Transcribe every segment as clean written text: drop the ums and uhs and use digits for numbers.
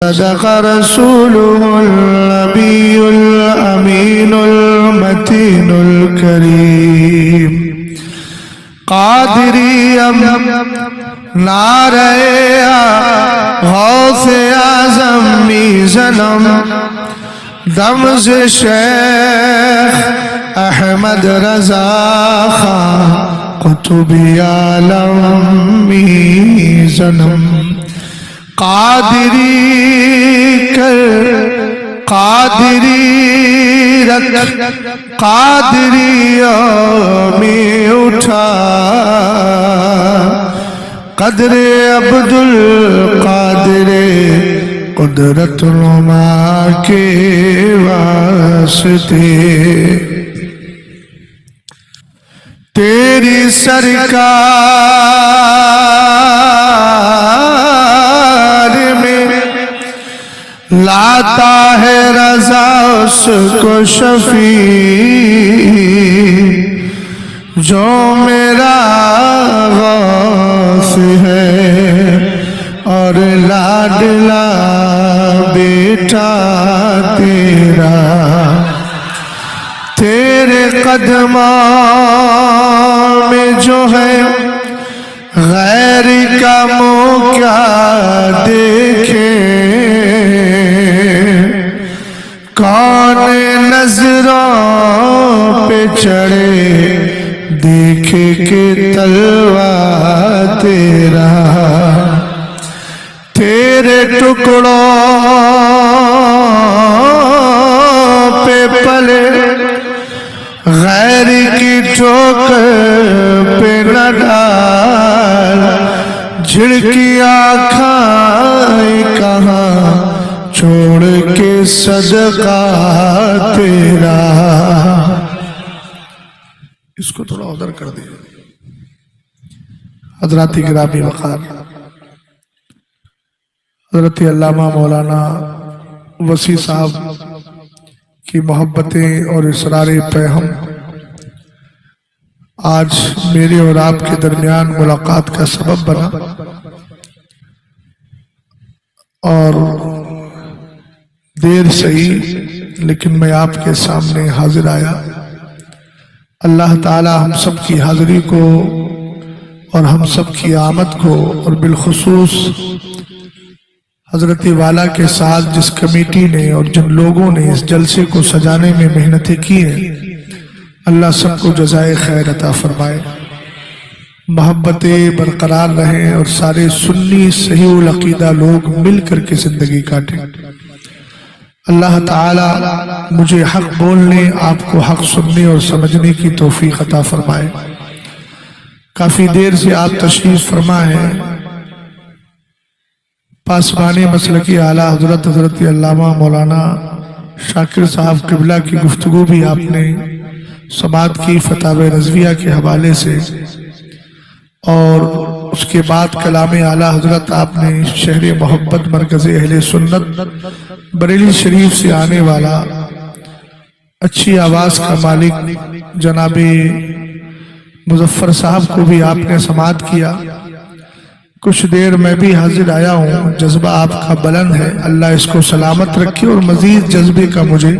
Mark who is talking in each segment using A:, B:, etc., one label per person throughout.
A: صدق رسوله النبي الأمين المتين الكريم قادریم نعرہ غوث اعظم میزنم دمز شیخ احمد رضا خان قطبی عالم میزنم قادری کر قادری رکھ قادریوں میں اٹھا قدر عبدالقادر قدرت نما کے واسطے تیری سرکار میں لاتا ہے رضا اس کو شفیع جو میرا غوث ہے اور لاڈلا بیٹا تیرا تیرے قدموں میں جو ہے غیر کا منہ کیا دیکھے کون نظروں پہ چڑھے دیکھے کہ تلوار تیرا تیرے ٹکڑوں پہ پلے غیر کی ٹھوکر پہ نہ ڈال جھڑکیاں کھائے کہاں چھوڑ کے صدقہ تیرا اس کو تھوڑا ادھر کر دیا حضرات گرامی وقار حضرت علامہ مولانا وسیع صاحب کی محبتیں اور اسرار پیغام آج میرے اور آپ کے درمیان ملاقات کا سبب بنا اور دیر صحیح لیکن میں آپ کے سامنے حاضر آیا اللہ تعالی ہم سب کی حاضری کو اور ہم سب کی آمد کو اور بالخصوص حضرت والا کے ساتھ جس کمیٹی نے اور جن لوگوں نے اس جلسے کو سجانے میں محنتیں کی ہیں اللہ سب کو جزائے خیر عطا فرمائے محبتیں برقرار رہیں اور سارے سنی صحیح العقیدہ لوگ مل کر کے زندگی کاٹیں اللہ تعالی مجھے حق بولنے آپ کو حق سننے اور سمجھنے کی توفیق عطا فرمائے کافی دیر سے آپ تشریف فرما ہیں پاسبانی مسلکی اعلیٰ حضرت علامہ مولانا شاکر صاحب قبلہ کی گفتگو بھی آپ نے سماعت کی فتاوی رضویہ کے حوالے سے اور اس کے بعد کلام اعلیٰ حضرت آپ نے شہر محبت مرکز اہل سنت بریلی شریف سے آنے والا اچھی آواز کا مالک جناب مظفر صاحب کو بھی آپ نے سماعت کیا کچھ دیر میں بھی حاضر آیا ہوں جذبہ آپ کا بلند ہے اللہ اس کو سلامت رکھے اور مزید جذبے کا مجھے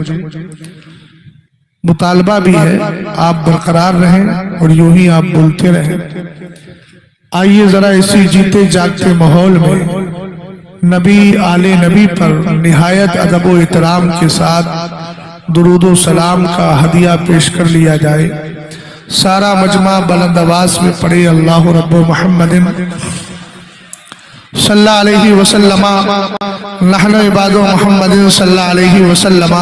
A: مطالبہ بھی ہے آپ برقرار رہیں اور یوں ہی آپ بولتے رہیں آئیے ذرا اسی جیتے جاگتے ماحول میں نبی آل نبی پر نہایت ادب و احترام کے ساتھ درود و سلام کا ہدیہ پیش کر لیا جائے سارا مجمع بلند آواز میں پڑھے اللہ رب محمد صلی اللہ علیہ وسلم نحن عباد محمد صلی اللہ علیہ وسلم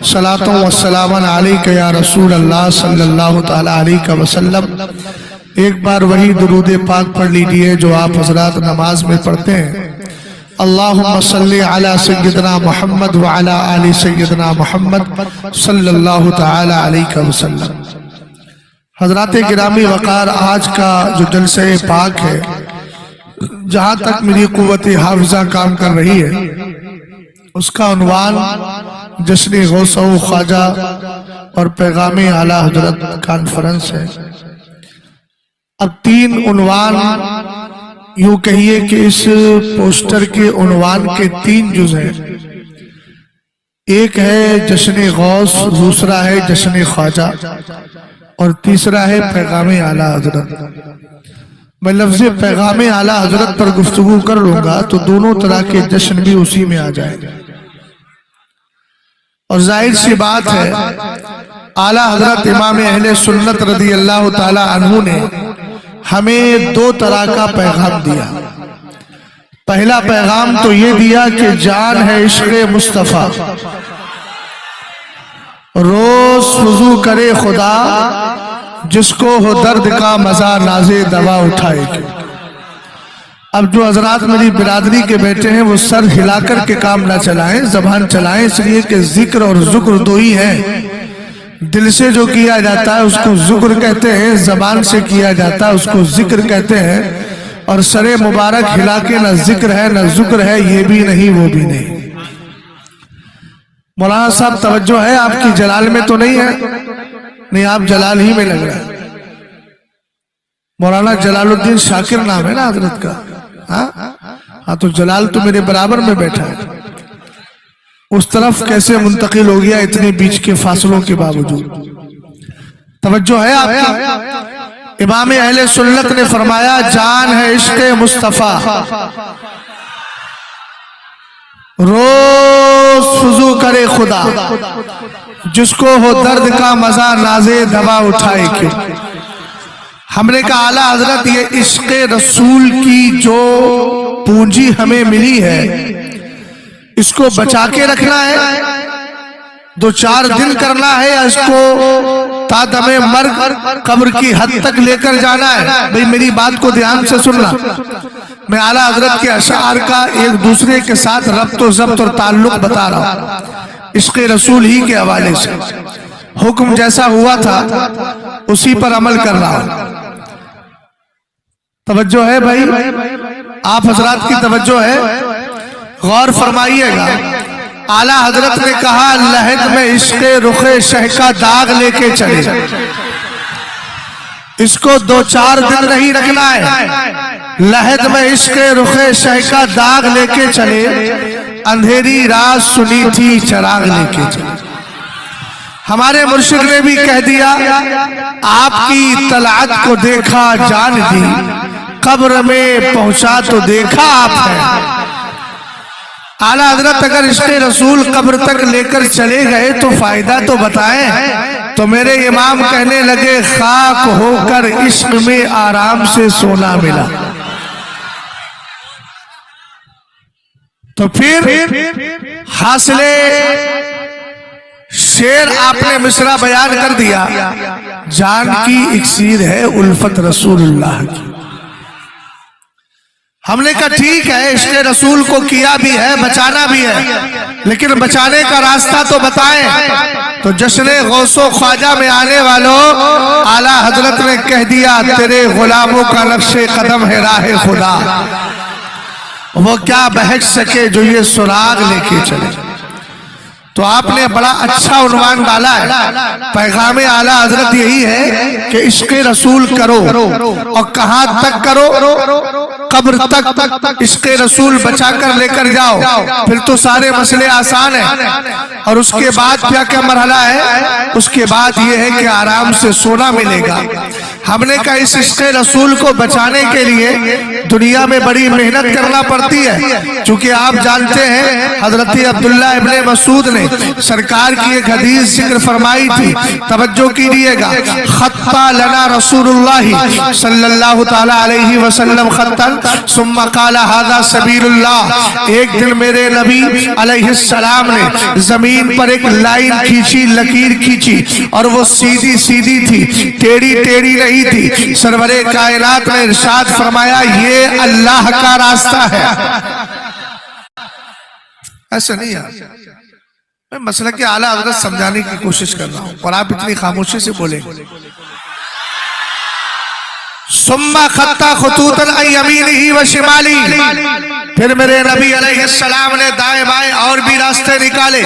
A: صلاۃ و سلام علیک یا رسول اللہ صلی اللہ تعالی علیہ وسلم ایک بار وہی درود پاک پڑھ لیجئے جو آپ حضرات نماز میں پڑھتے ہیں اللہم صلی علی سیدنا محمد وعلی آل سیدنا محمد صلی اللہ تعالی علیہ وسلم حضرات گرامی وقار آج کا جو جلسہ پاک ہے جہاں تک میری قوت حافظہ کام کر رہی ہے اس کا عنوان جشن غوث و خواجہ اور پیغام اعلیٰ حضرت کانفرنس ہے اب 3 عنوان یوں کہیے کہ اس پوسٹر کے عنوان کے 3 جز ہیں. ایک ہے جشن غوث، دوسرا ہے جشن خواجہ، اور تیسرا ہے پیغام اعلیٰ حضرت. میں لفظ پیغام اعلیٰ حضرت پر گفتگو کر لوں گا تو دونوں طرح کے جشن بھی اسی میں آ جائیں گے. اور ظاہر سی بات ہے اعلیٰ حضرت امام اہل سنت رضی اللہ تعالی عنہ نے ہمیں 2 طرح کا پیغام دیا. پہلا پیغام تو یہ دیا کہ جان ہے عشق مصطفیٰ، روز وضو کرے خدا، جس کو ہو درد کا مزہ نازے دوا اٹھائے گی. اب جو حضرات میری برادری کے بیٹے ہیں وہ سر ہلا کر کے کام نہ چلائیں، زبان چلائیں، اس لیے کہ ذکر اور ذکر 2 ہی ہیں. دل سے جو کیا جاتا ہے اس کو ذکر کہتے ہیں، زبان سے کیا جاتا ہے اس کو ذکر کہتے ہیں. اور سر مبارک ہلا کے نہ ذکر ہے نہ ذکر ہے، یہ بھی نہیں وہ بھی نہیں. مولانا صاحب توجہ ہے آپ کی، جلال میں تو نہیں ہے؟ نہیں، آپ جلال ہی میں لگ رہا ہے. مولانا جلال الدین شاکر نام ہے نا حضرت کا. ہاں تو جلال تو میرے برابر میں بیٹھا ہے. اس طرف کیسے منتقل ہو گیا اتنے بیچ کے فاصلوں کے باوجود؟ توجہ ہے آپ کی؟ امام اہل سنت نے فرمایا جان ہے عشق مصطفیٰ، روز وضو کرے خدا، جس کو ہو درد کا مزہ نازے دوا اٹھائے کیوں. ہم نے کہا اعلیٰ حضرت یہ عشق رسول کی جو پونجی ہمیں ملی ہے اس کو بچا کے رکھنا ہے، 2-4 دن کرنا ہے، اس کو تا دم مرگ قبر کی حد تک لے کر جانا ہے. بھئی میری بات کو دھیان سے سننا. میں اعلیٰ حضرت کے اشعار کا ایک دوسرے کے ساتھ ربط و ضبط اور تعلق بتا رہا ہوں عشق رسول ہی کے حوالے سے. حکم جیسا ہوا تھا اسی پر عمل کر رہا ہوں. توجہ ہے بھائی؟ آپ حضرات کی توجہ ہے؟ غور فرمائیے گا. اعلیٰ حضرت نے کہا لحد میں عشق رخ شہ کا داغ لے کے چلے. اس کو 2-4 دن نہیں رکھنا ہے. لحد میں عشق رخ شہ کا داغ لے کے چلے، اندھیری رات سنی تھی چراغ لے کے چلے. ہمارے مرشد نے بھی کہہ دیا آپ کی طلعت کو دیکھا جان دی، قبر میں پہنچا تو دیکھا آپ ہے. اعلیٰ حضرت اگر عشق رسول قبر تک لے کر چلے گئے تو فائدہ تو بتائیں. تو میرے امام کہنے لگے خاک ہو کر عشق میں آرام سے سونا ملا. تو پھر حاصلے شعر آپ نے مصرع بیان کر دیا. جان کی اکسیر ہے الفت رسول اللہ کی. ہم نے کہا ٹھیک ہے عشق رسول کو کیا بھی ہے، بچانا بھی ہے، لیکن بچانے کا راستہ تو بتائیں. تو جشن غوث و خواجہ میں آنے والوں اعلیٰ حضرت نے کہہ دیا تیرے غلاموں کا نقش قدم ہے راہ خدا، وہ کیا بہک سکے جو یہ سراغ لے کے چلے. تو آپ نے بڑا اچھا عنوان ڈالا ہے. پیغام اعلیٰ حضرت یہی ہے کہ عشق رسول کرو، اور کہاں تک کرو؟ قبر تک عشق رسول بچا کر لے کر جاؤ، پھر تو سارے مسئلے آسان ہیں. اور اس کے بعد کیا مرحلہ ہے؟ اس کے بعد یہ ہے کہ آرام سے سونا ملے گا. ہم نے کہا اس عشق رسول کو بچانے کے لیے دنیا میں بڑی محنت کرنا پڑتی ہے، چونکہ آپ جانتے ہیں حضرت عبداللہ ابن مسعود نے سرکار کی ایک حدیث ذکر فرمائی تھی. توجہ کیجئے گا. خطا لنا رسول اللہ صلی اللہ تعالی علیہ وسلم خطا ثم قال هذا سبیل اللہ. ایک دن میرے نبی علیہ السلام نے زمین پر ایک لائن کھینچی، لکیر کھینچی، اور وہ سیدھی سیدھی تھی، ٹیڑھی ٹیڑھی نہیں تھی. سرور کائنات نے ارشاد فرمایا یہ اللہ کا راستہ ہے. ایسا نہیں ہے. میں مسئلہ کے اعلیٰ حضرت سمجھانے کی کوشش کر رہا ہوں اور آپ اتنی خاموشی سے بولیں. ثم خطا خطوطا عن یمینہ و شمالی، پھر میرے نبی علیہ السلام نے دائیں بائیں اور بھی راستے نکالے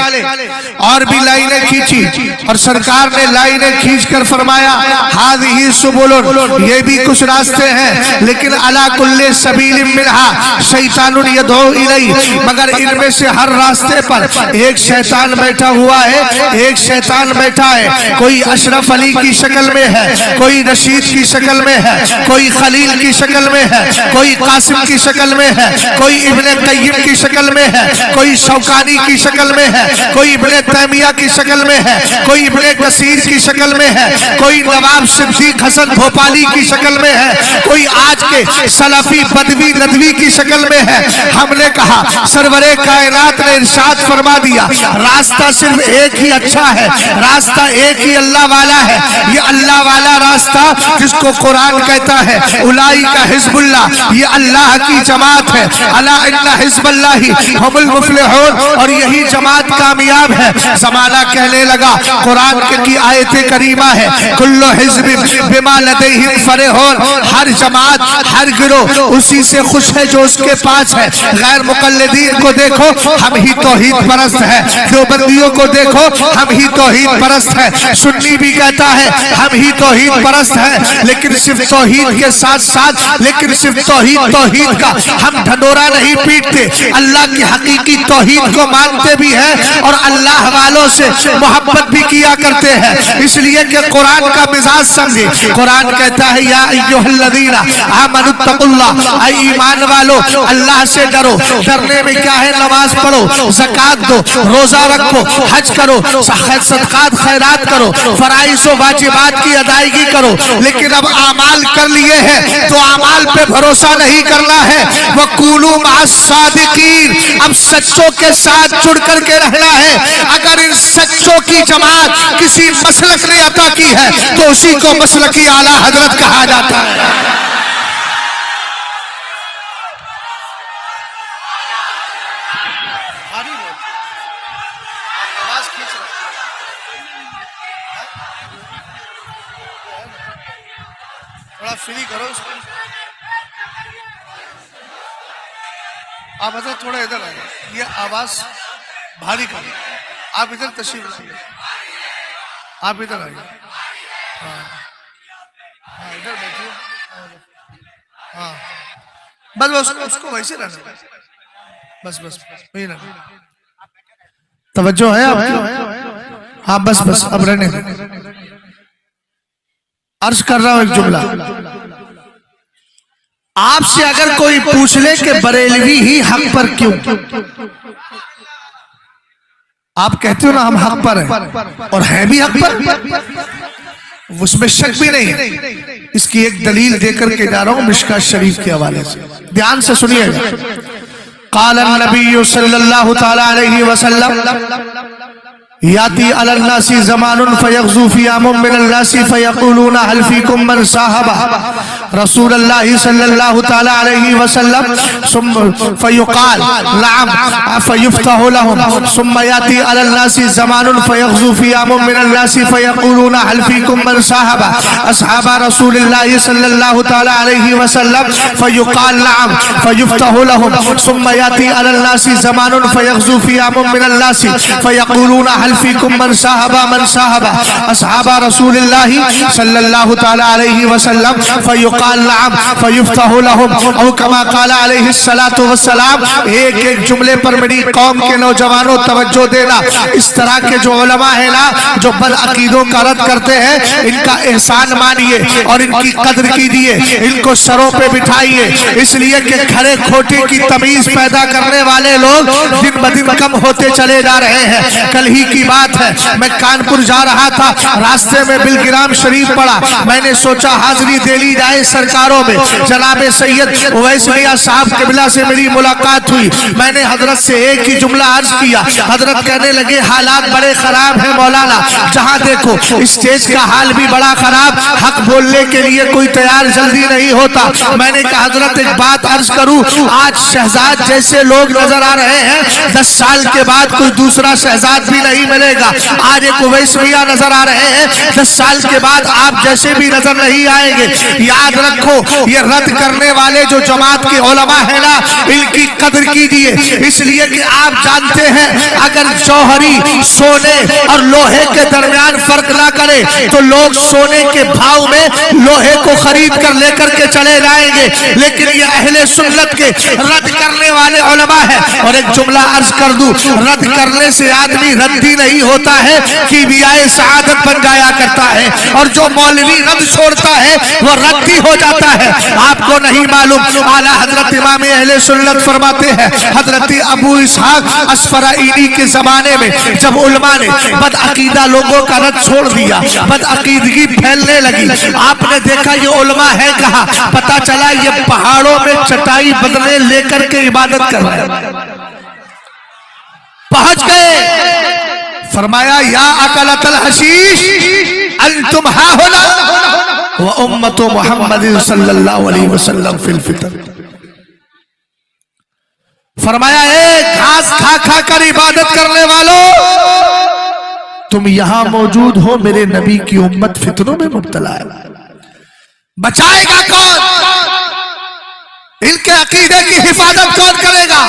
A: اور بھی لائنیں کھینچی، اور سرکار نے لائنیں کھینچ کر فرمایا ہذہ سبل، یہ بھی کچھ راستے ہیں، لیکن علی کل سبیل منہا شیطان یدعو الیہ، مگر ان میں سے ہر راستے پر ایک شیطان بیٹھا ہوا ہے، ایک شیطان بیٹھا ہے، کوئی اشرف علی کی شکل میں ہے، کوئی رشید کی شکل میں ہے، کوئی خلیل کی شکل میں ہے، کوئی قاسم کی شکل میں ہے، کوئی ابن قیم کی شکل میں ہے، کوئی شوکانی کی شکل میں ہے، کوئی ابن تیمیہ کی شکل میں ہے، کوئی ابن کثیر کی شکل میں ہے، کوئی نواب صدیق حسن بھوپالی کی شکل میں ہے، کوئی آج کے سلفی بدوی ندوی کی شکل میں ہے۔ ہم نے کہا سرور کائنات نے ارشاد فرما دیا راستہ صرف ایک ہی اچھا ہے، راستہ ایک ہی اللہ والا ہے، یہ اللہ والا راستہ جس کو قرآن کہتا ہے اولئک حزب اللہ، یہ اللہ کی جماعت ہے، الا ان حزب اللہ هم المفلحون، اور یہی جماعت کامیاب ہے۔ زمانہ کہنے لگا قرآن کی آیت کریمہ ہے کل حزب بما لدیہم فرحون، ہر جماعت ہر گروہ اسی سے خوش ہے جو اس کے پاس ہے۔ غیر مقلدین کو دیکھو ہم ہی توحید پرست ہیں، دیوبندیوں کو دیکھو ہم ہی توحید پرست ہیں، سنی بھی کہتا ہے ہم ہی توحید پرست ہیں، لیکن صرف توحید کے ساتھ ساتھ لیکن صرف توحید کا ہم ڈھنڈورا نہیں پیٹتے، اللہ کی حقیقی توحید کو مانتے بھی ہیں اور اللہ والوں سے محبت بھی کیا کرتے ہیں، اس لیے کہ قرآن کا مزاج سمجھے۔ قرآن کہتا ہے یا ایھا الذین آمنوا اتقوا اللہ، اے ایمان والو اللہ سے ڈرو۔ ڈرنے میں کیا ہے؟ نماز پڑھو، زکوٰۃ دو، روزہ رکھو، حج کرو، صدقات خیرات کرو، فرائض و واجبات کی ادائیگی کرو، لیکن اب اعمال کر لیے ہیں تو اعمال پہ بھروسہ نہیں کرنا ہے۔ وَقُولُوا مَعَ الصَّادِقِينَ، اب سچوں کے ساتھ جڑ کر کے رہنا ہے۔ اگر ان سچوں کی جماعت کسی مسلک نے عطا کی ہے تو اسی کو مسلکی اعلیٰ حضرت کہا جاتا ہے۔ تھوڑا فری کرو اس کو، آپ حضرت تھوڑا ادھر آئیے، یہ آواز بھاری کریں، آپ ادھر تشریف لائیے، آپ ادھر آئیے، ہاں ادھر بیٹھیے، ہاں بس اس کو ویسے رہنا، بس وہی رہنا، توجہ ہے آپ کی؟ ہاں بس اب رہنے عرض کر رہا ہوں ایک جملہ، آپ سے اگر کوئی پوچھ لے کہ بریلوی ہی حق پر کیوں، آپ کہتے ہو نا ہم حق پر ہیں اور ہیں بھی حق پر، اس میں شک بھی نہیں ہے۔ اس کی ایک دلیل دے کر کے جا رہا ہوں مشکاۃ شریف کے حوالے سے، دھیان سے سنیے گا۔ قال النبی صلی اللہ تعالی علیہ وسلم یاتی علی الناس زمان فیغزو فیام من الناس فیقولون هل فیکم من صاحب رسول اللہ صلی اللہ تعالی علیہ وسلم فیقال نعم فیفتح لهم ثم یاتی علی الناس زمان فیغزو فیام من الناس فیقولون هل فیکم من صاحب اصحاب رسول اللہ صلی اللہ تعالی علیہ وسلم فیقال نعم فیفتح لهم ثم یاتی علی الناس زمان فیغزو فیام من الناس فیقولون هل فیکم من صاحب اصحاب رسول اللہ صلی اللہ تعالی علیہ وسلم فیقال نعم فیفتح لهم او کما قال علیہ الصلاۃ والسلام۔ ایک ایک جملے پر میری قوم کے نوجوانوں توجہ دینا، اس طرح کے جو علماء ہیں نا جو بد عقیدوں کا رد کرتے ہیں، ان کا احسان مانیے اور ان کی قدر کیجیے، ان کو سروں پہ بٹھائیے، اس لیے کہ کھڑے کھوٹے کی تمیز پیدا کرنے والے لوگ دن بدن کم ہوتے چلے جا رہے ہیں۔ کل ہی کی بات ہے، میں کانپور جا رہا تھا، راستے میں بلگرام شریف پڑا، میں نے سوچا حاضری دے لی جائے سرکاروں میں۔ جناب سید اویس میاں صاحب قبلہ سے میری ملاقات ہوئی، میں نے حضرت سے ایک ہی جملہ عرض کیا، حضرت کہنے لگے حالات بڑے خراب ہیں مولانا، جہاں دیکھو اسٹیج کا حال بھی بڑا خراب، حق بولنے کے لیے کوئی تیار جلدی نہیں ہوتا۔ میں نے کہا حضرت ایک بات عرض کروں، آج شہزاد جیسے لوگ نظر آ رہے ہیں، 10 سال کے بعد کوئی دوسرا شہزاد بھی نہیں ملے گا۔ آج ایک اویس میاں نظر آ رہے ہیں، 10 سال کے بعد آپ جیسے بھی نظر نہیں آئیں گے۔ یاد رکھو یہ رد کرنے والے جو جماعت کے علماء ہیں نا ان کی قدر کیجئے، اس لیے کہ آپ جانتے ہیں اگر جوہری سونے اور لوہے کے درمیان فرق نہ کرے تو لوگ سونے کے بھاؤ میں لوہے کو خرید کر لے کر کے چلے جائیں گے، لیکن یہ اہل سنت کے رد کرنے والے علماء ہیں۔ اور ایک جملہ عرض کر دوں، رد کرنے سے آدمی ردی نہیں ہوتا ہے، کیمیائے سعادت بن جایا کرتا ہے، اور جو مولوی رد چھوڑتا ہے وہ ردی ہو جاتا ہے۔ آپ کو نہیں معلوم، اعلیٰ حضرت امام اہل سنت فرماتے ہیں حضرت ابو اسحاق اسفرائینی کے زمانے میں جب علماء نے بدعقیدہ لوگوں کا رد چھوڑ دیا، بدعقیدگی پھیلنے لگی، آپ نے دیکھا یہ علماء ہے کہاں؟ پتا چلا یہ پہاڑوں میں چٹائی بدلے لے کر کے عبادت کر رہے ہیں۔ پہنچ گئے، فرمایا یا اکلۃ الحشیش انتم ہاہنا وامت محمد صلی اللہ علیہ وسلم فی الفطر۔ فرمایا ایک گھاس کھا کھا کر عبادت کرنے والوں تم یہاں موجود ہو، میرے نبی کی امت فتنوں میں مبتلا ہے، بچائے گا کون؟ ان کے عقیدے کی حفاظت کون کرے گا؟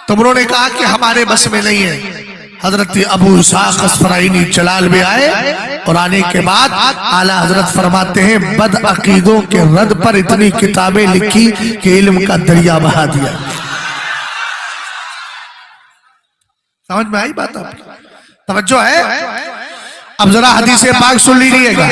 A: تم انہوں نے کہا کہ ہمارے بس میں نہیں ہے۔ حضرت ابو اسحاق اسفرائینی جلال میں آئے اور آنے کے بعد اعلیٰ حضرت فرماتے ہیں بد عقیدوں کے رد پر اتنی کتابیں لکھی کہ علم کا دریا بہا دیا۔ سمجھ میں آئی بات؟ آپ توجہ ہے؟ اب ذرا حدیث پاک سن لیجیے گا،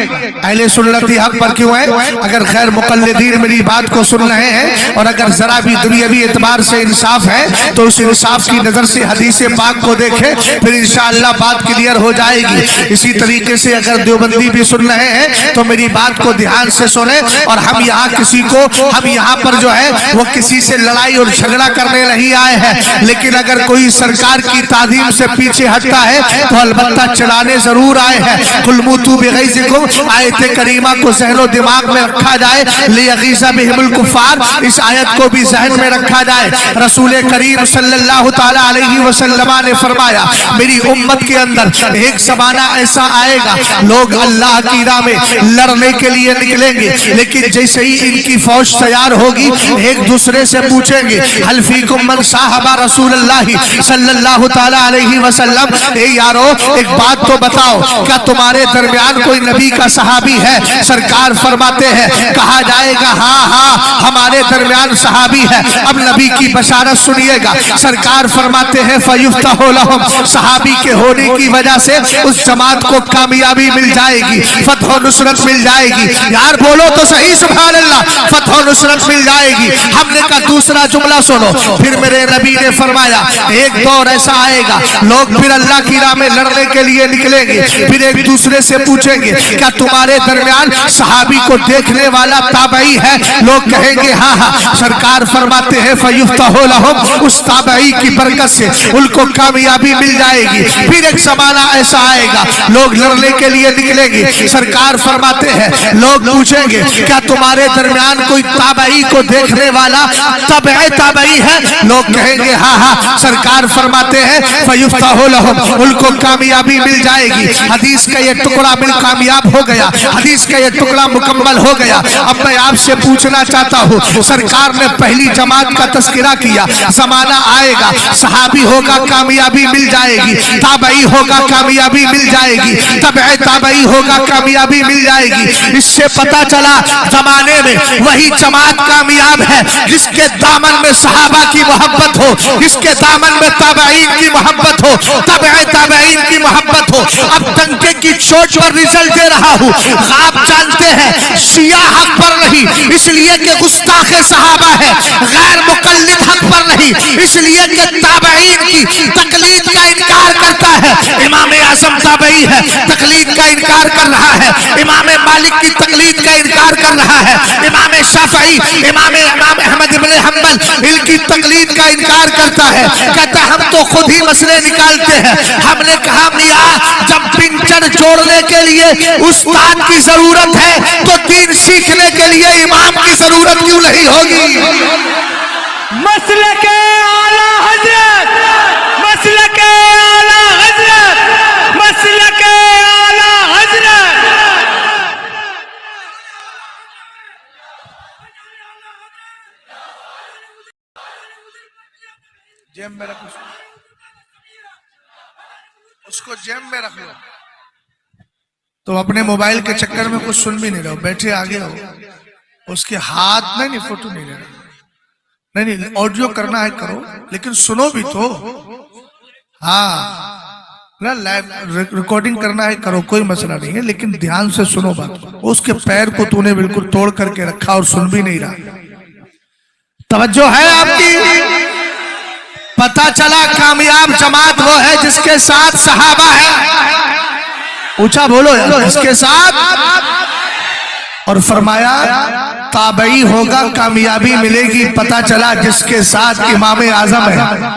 A: اہل سنت حق پر کیوں ہے؟ اگر خیر مقلدین میری بات کو سن رہے ہیں اور اگر ذرا بھی دنیاوی اعتبار سے انصاف ہے تو اس انصاف کی نظر سے حدیث پاک کو دیکھیں، پھر انشاءاللہ بات کلیئر ہو جائے گی۔ اسی طریقے سے اگر دیوبندی بھی سن رہے ہیں تو میری بات کو دھیان سے سنیں، اور ہم یہاں پر جو ہے وہ کسی سے لڑائی اور جھگڑا کرنے نہیں آئے ہیں، لیکن اگر کوئی سرکار کی تعظیم سے پیچھے ہٹتا ہے تو البتہ چڑھانے ضرور آئے ہیں۔ قُلْ مُوتُوا بِغَيْظِكُمْ آیت کریمہ کو ذہن و دماغ میں رکھا جائے، لِيَغِيظَ بِهِمُ الْكُفَّارِ اس آیت کو بھی ذہن میں رکھا جائے۔ رسول کریم صلی اللہ تعالی علیہ وسلم نے فرمایا میری امت کے اندر ایک زمانہ ایسا آئے گا لوگ اللہ کی راہ میں لڑنے کے لیے نکلیں گے، لیکن جیسے ہی ان کی فوج تیار ہوگی ایک دوسرے سے پوچھیں گے هل فیکم من صاحب رسول اللہ صلی اللہ تعالی علیہ وسلم، اے یارو ایک بات تو بتاؤ کیا تمہارے درمیان کوئی نبی کا صحابی ہے؟ سرکار فرماتے ہیں کہا جائے گا ہاں ہمارے درمیان صحابی ہے۔ اب نبی کی بشارت سنیے گا، سرکار فرماتے ہیں فَيُفْتَحُ لَهُمْ صحابی کے ہونے کی وجہ سے اس جماعت کو کامیابی مل جائے گی، فتح و نصرت مل جائے گی۔ یار بولو تو صحیح سبحان اللہ، فتح و نصرت مل جائے گی۔ ہم نے کہا دوسرا جملہ سنو، پھر میرے نبی نے فرمایا ایک دور ایسا آئے گا لوگ پھر اللہ کی راہ میں لڑنے کے لیے نکلیں گے، پھر ایک دوسرے سے پوچھیں گے کیا تمہارے درمیان صحابی کو دیکھنے والا تابعی ہے؟ لوگ کہیں گے ہاں۔ سرکار فرماتے ہیں فَيُفْتَحُ لَهُمْ اس تابعی کی برکت سے ان کو کامیابی مل جائے گی۔ پھر ایک زمانہ ایسا آئے گا لوگ لڑنے کے لیے نکلیں گے، سرکار فرماتے ہیں لوگ پوچھیں گے کیا تمہارے درمیان کوئی تابعی کو دیکھنے والا تابعی ہے؟ لوگ کہیں گے ہاں۔ سرکار فرماتے ہیں فَيُفْتَحُ لَهُمْ ان کو کامیابی مل جائے گی۔ حدیث کا یہ ٹکڑا مل کامیاب ہو گیا، حدیث کا یہ ٹکڑا مکمل ہو گیا۔ اب میں آپ سے پوچھنا چاہتا ہوں، سرکار نے پہلی جماعت کا تذکرہ کیا، زمانہ آئے گا صحابی ہوگا کامیابی مل جائے گی، تابعی ہوگا کامیابی مل جائے گی، تبع تابعی ہوگا کامیابی مل جائے گی۔ اس سے پتا چلا زمانے میں وہی جماعت کامیاب ہے جس کے دامن میں صحابہ کی محبت ہو، جس کے دامن میں تابعین کی محبت ہو، تبع تابعین کی محبت ہو۔ اب ڈنکے کی چوٹ پر رزلٹ دے رہا ہوں، آپ جانتے ہیں شیعہ حق پر نہیں اس لیے کہ گستاخ صحابہ ہے، غیر مقلد حق پر نہیں اس لیے کہ تابعین کی تقلید کا انکار کرتا ہے۔ امام اعظم تابعی ہے، تقلید کا انکار کر رہا ہے، امام مالک کی تقلید کا انکار کر رہا ہے، امام شافعی امام احمد بن حنبل ان کی تقلید کا انکار کرتا ہے، کہتا ہے ہم تو خود ہی مسئلے نکالتے ہیں۔ ہم نے کہا میاں جب پنچر جوڑنے کے لیے استاد کی ضرورت ہے تو دین سیکھنے کے لیے امام کی ضرورت کیوں نہیں ہوگی؟
B: مسلک اعلی حضرت، مسلک اعلی حضرت، مسلک اعلی حضرت۔
A: اس کو جیب میں رکھ لو. تو اپنے موبائل کے چکر میں کچھ سن بھی نہیں رہے ہو, بیٹھے آگے ہو, اس کے ہاتھ میں نہیں فوٹو نہیں لے رہے, نہیں آڈیو کرنا ہے کرو لیکن سنو بھی تو. ہاں لائیو ریکارڈنگ کرنا ہے کرو, کوئی مسئلہ نہیں ہے, لیکن دھیان سے سنو بات. اس کے پیر کو تو نے بالکل توڑ کر کے رکھا اور سن بھی نہیں رہا. توجہ ہے آپ کی؟ پتا چلا کامیاب جماعت وہ ہے جس کے ساتھ صحابہ ہے. اونچا بولو یار, جس کے ساتھ. اور فرمایا تابعی ہوگا کامیابی ملے گی. پتا چلا جس کے ساتھ امام اعظم ہے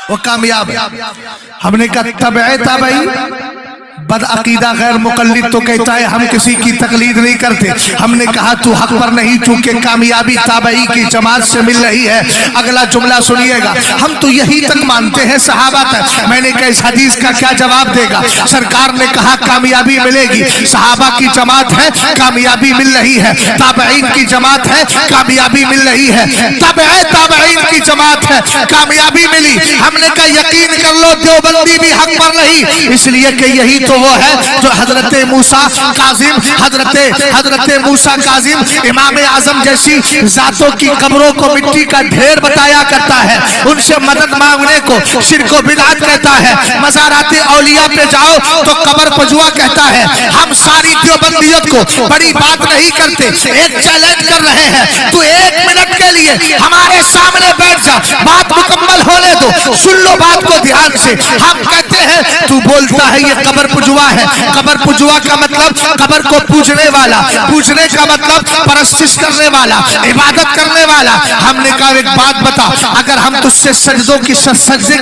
A: وہ کامیاب ہے. ہم نے کہا تبع تابعی بد عقیدہ غیر مقلد تو کہتا ہے ہم کسی کی تقلید نہیں کرتے. ہم نے کہا تو حق پر نہیں, چونکہ کامیابی تابعی کی جماعت سے مل رہی ہے. اگلا جملہ سنیے گا, ہم تو یہی تک مانتے ہیں صحابہ تک. میں نے کہا اس حدیث کا کیا جواب دے گا؟ سرکار نے کہا کامیابی ملے گی, صحابہ کی جماعت ہے کامیابی مل رہی ہے, تابعین کی جماعت ہے کامیابی مل رہی ہے, تبع تابعین کی جماعت ہے کامیابی ملی. ہم نے کہا یقین کر لو دیوبندی بھی حق پر نہیں, اس لیے کہ یہی تو وہ ہے جو حضرت موسیٰ کاظم حضرت موسیٰ کاظم امام اعظم جیسی ذاتوں کی قبروں کو مٹی کا ڈھیر بتایا کرتا ہے. ان سے مدد مانگنے کو شرک و بدعت کہتا ہے. مزارات اولیاء پہ جاؤ تو قبر پجوا کہتا ہے. ہم ساری دیوبندیت کو بڑی بات نہیں کرتے, ایک چیلنج کر رہے ہیں. تو 1 منٹ کے لیے ہمارے سامنے بیٹھ جا, بات مکمل ہونے دو, سن لو بات کو دھیان سے. ہم کہتے ہیں تو بولتا ہے یہ قبر پجوا ہے. قبر پجوا کا مطلب قبر کو پوجنے والا, پوجنے کا مطلب پرستش کرنے والا, عبادت کرنے والا. ہم نے کہا ایک بات بتا, اگر ہم تجھ سے سجدے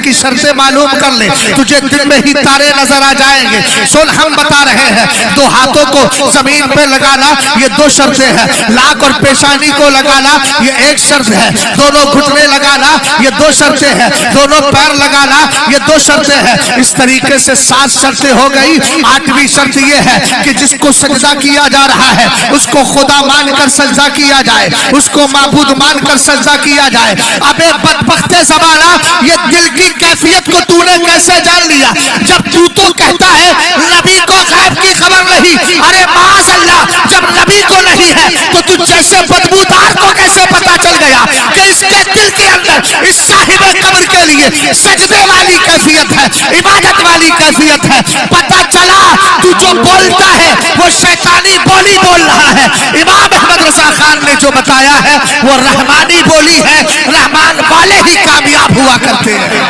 A: کی شرطیں معلوم کر لیں تجھے دن میں ہی تارے نظر آ جائیں گے. سن ہم بتا رہے ہیں 2 ہاتھوں کو زمین پہ لگانا یہ 2 شرطیں ہیں, لاک اور پیشانی کو لگانا یہ 1 شرط ہے, دونوں گھٹنے لگانا یہ 2 شرطیں ہیں, دونوں پیر لگانا یہ 2 شرطیں ہیں. اس طریقے سے 7 شرطیں ہو گئی. 8ویں شرط یہ ہے کہ جس کو سجدہ کیا جا رہا ہے اس کو خدا مان کر سجدہ کیا جائے, اس کو معبود مان کر سجدہ کیا جائے. ابے بدبخت زمانہ, یہ دل کی کیفیت کو تو نے کیسے جان لیا جب تو کہتا ہے نبی کو غیب کی خبر نہیں؟ ارے معاذ اللہ, جب نبی کو نہیں ہے تو تو جیسے بدبودار کو کیسے پتا چل گیا کہ اس کے دل کے اندر اس صاحب قبر کے لیے سجدے والی کیفیت ہے, عبادت والی کیفیت ہے؟ پتا چلا تو جو بولتا ہے وہ شیطانی بولی بول رہا ہے. امام احمد رضا خان نے جو بتایا ہے وہ رحمانی بولی ہے. رحمان والے ہی کامیاب ہوا کرتے ہیں.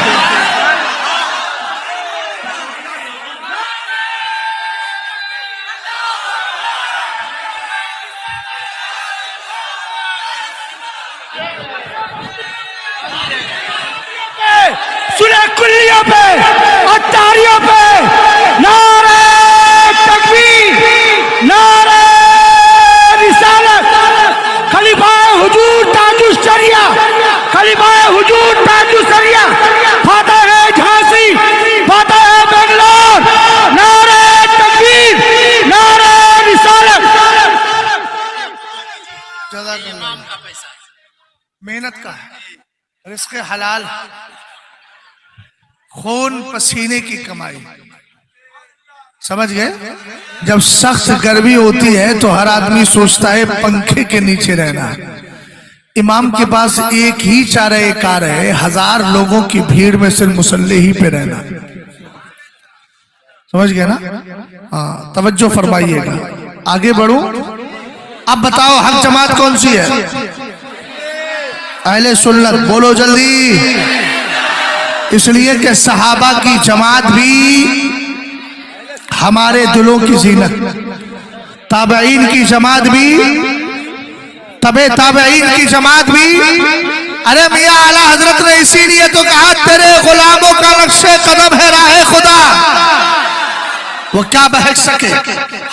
B: سورہ کلیوں پہ اور تاریوں پہ نعرہ تکبیر, نعرہ رسالت, خلیفہ حضور تاج الشریعہ, خلیفہ حضور تاج الشریعہ, فاتح جھانسی, فاتح بنگلور, نعرہ تکبیر, نعرہ رسالت.
A: امام کا پیسہ محنت کا ہے, رزق حلال, خون پسینے کی کمائی. سمجھ گئے؟ جب سخت گرمی ہوتی ہے تو ہر آدمی سوچتا ہے پنکھے کے نیچے رہنا ہے. امام کے پاس ایک ہی چارہ کار ہے, 1000 لوگوں کی بھیڑ میں صرف مصلی ہی پہ رہنا. سمجھ گئے نا؟ ہاں, توجہ فرمائیے گا. آگے بڑھوں. اب بتاؤ حق جماعت کون سی ہے؟ اہل سنت. بولو جلدی. اس لیے کہ صحابہ کی جماعت بھی ہمارے دلوں کی زینت, تابعین کی جماعت بھی, تبع تابعین کی جماعت بھی. ارے میاں اعلیٰ حضرت نے اسی لیے تو کہا تیرے غلاموں کا نقش قدم ہے راہ خدا, وہ کیا بہک سکے.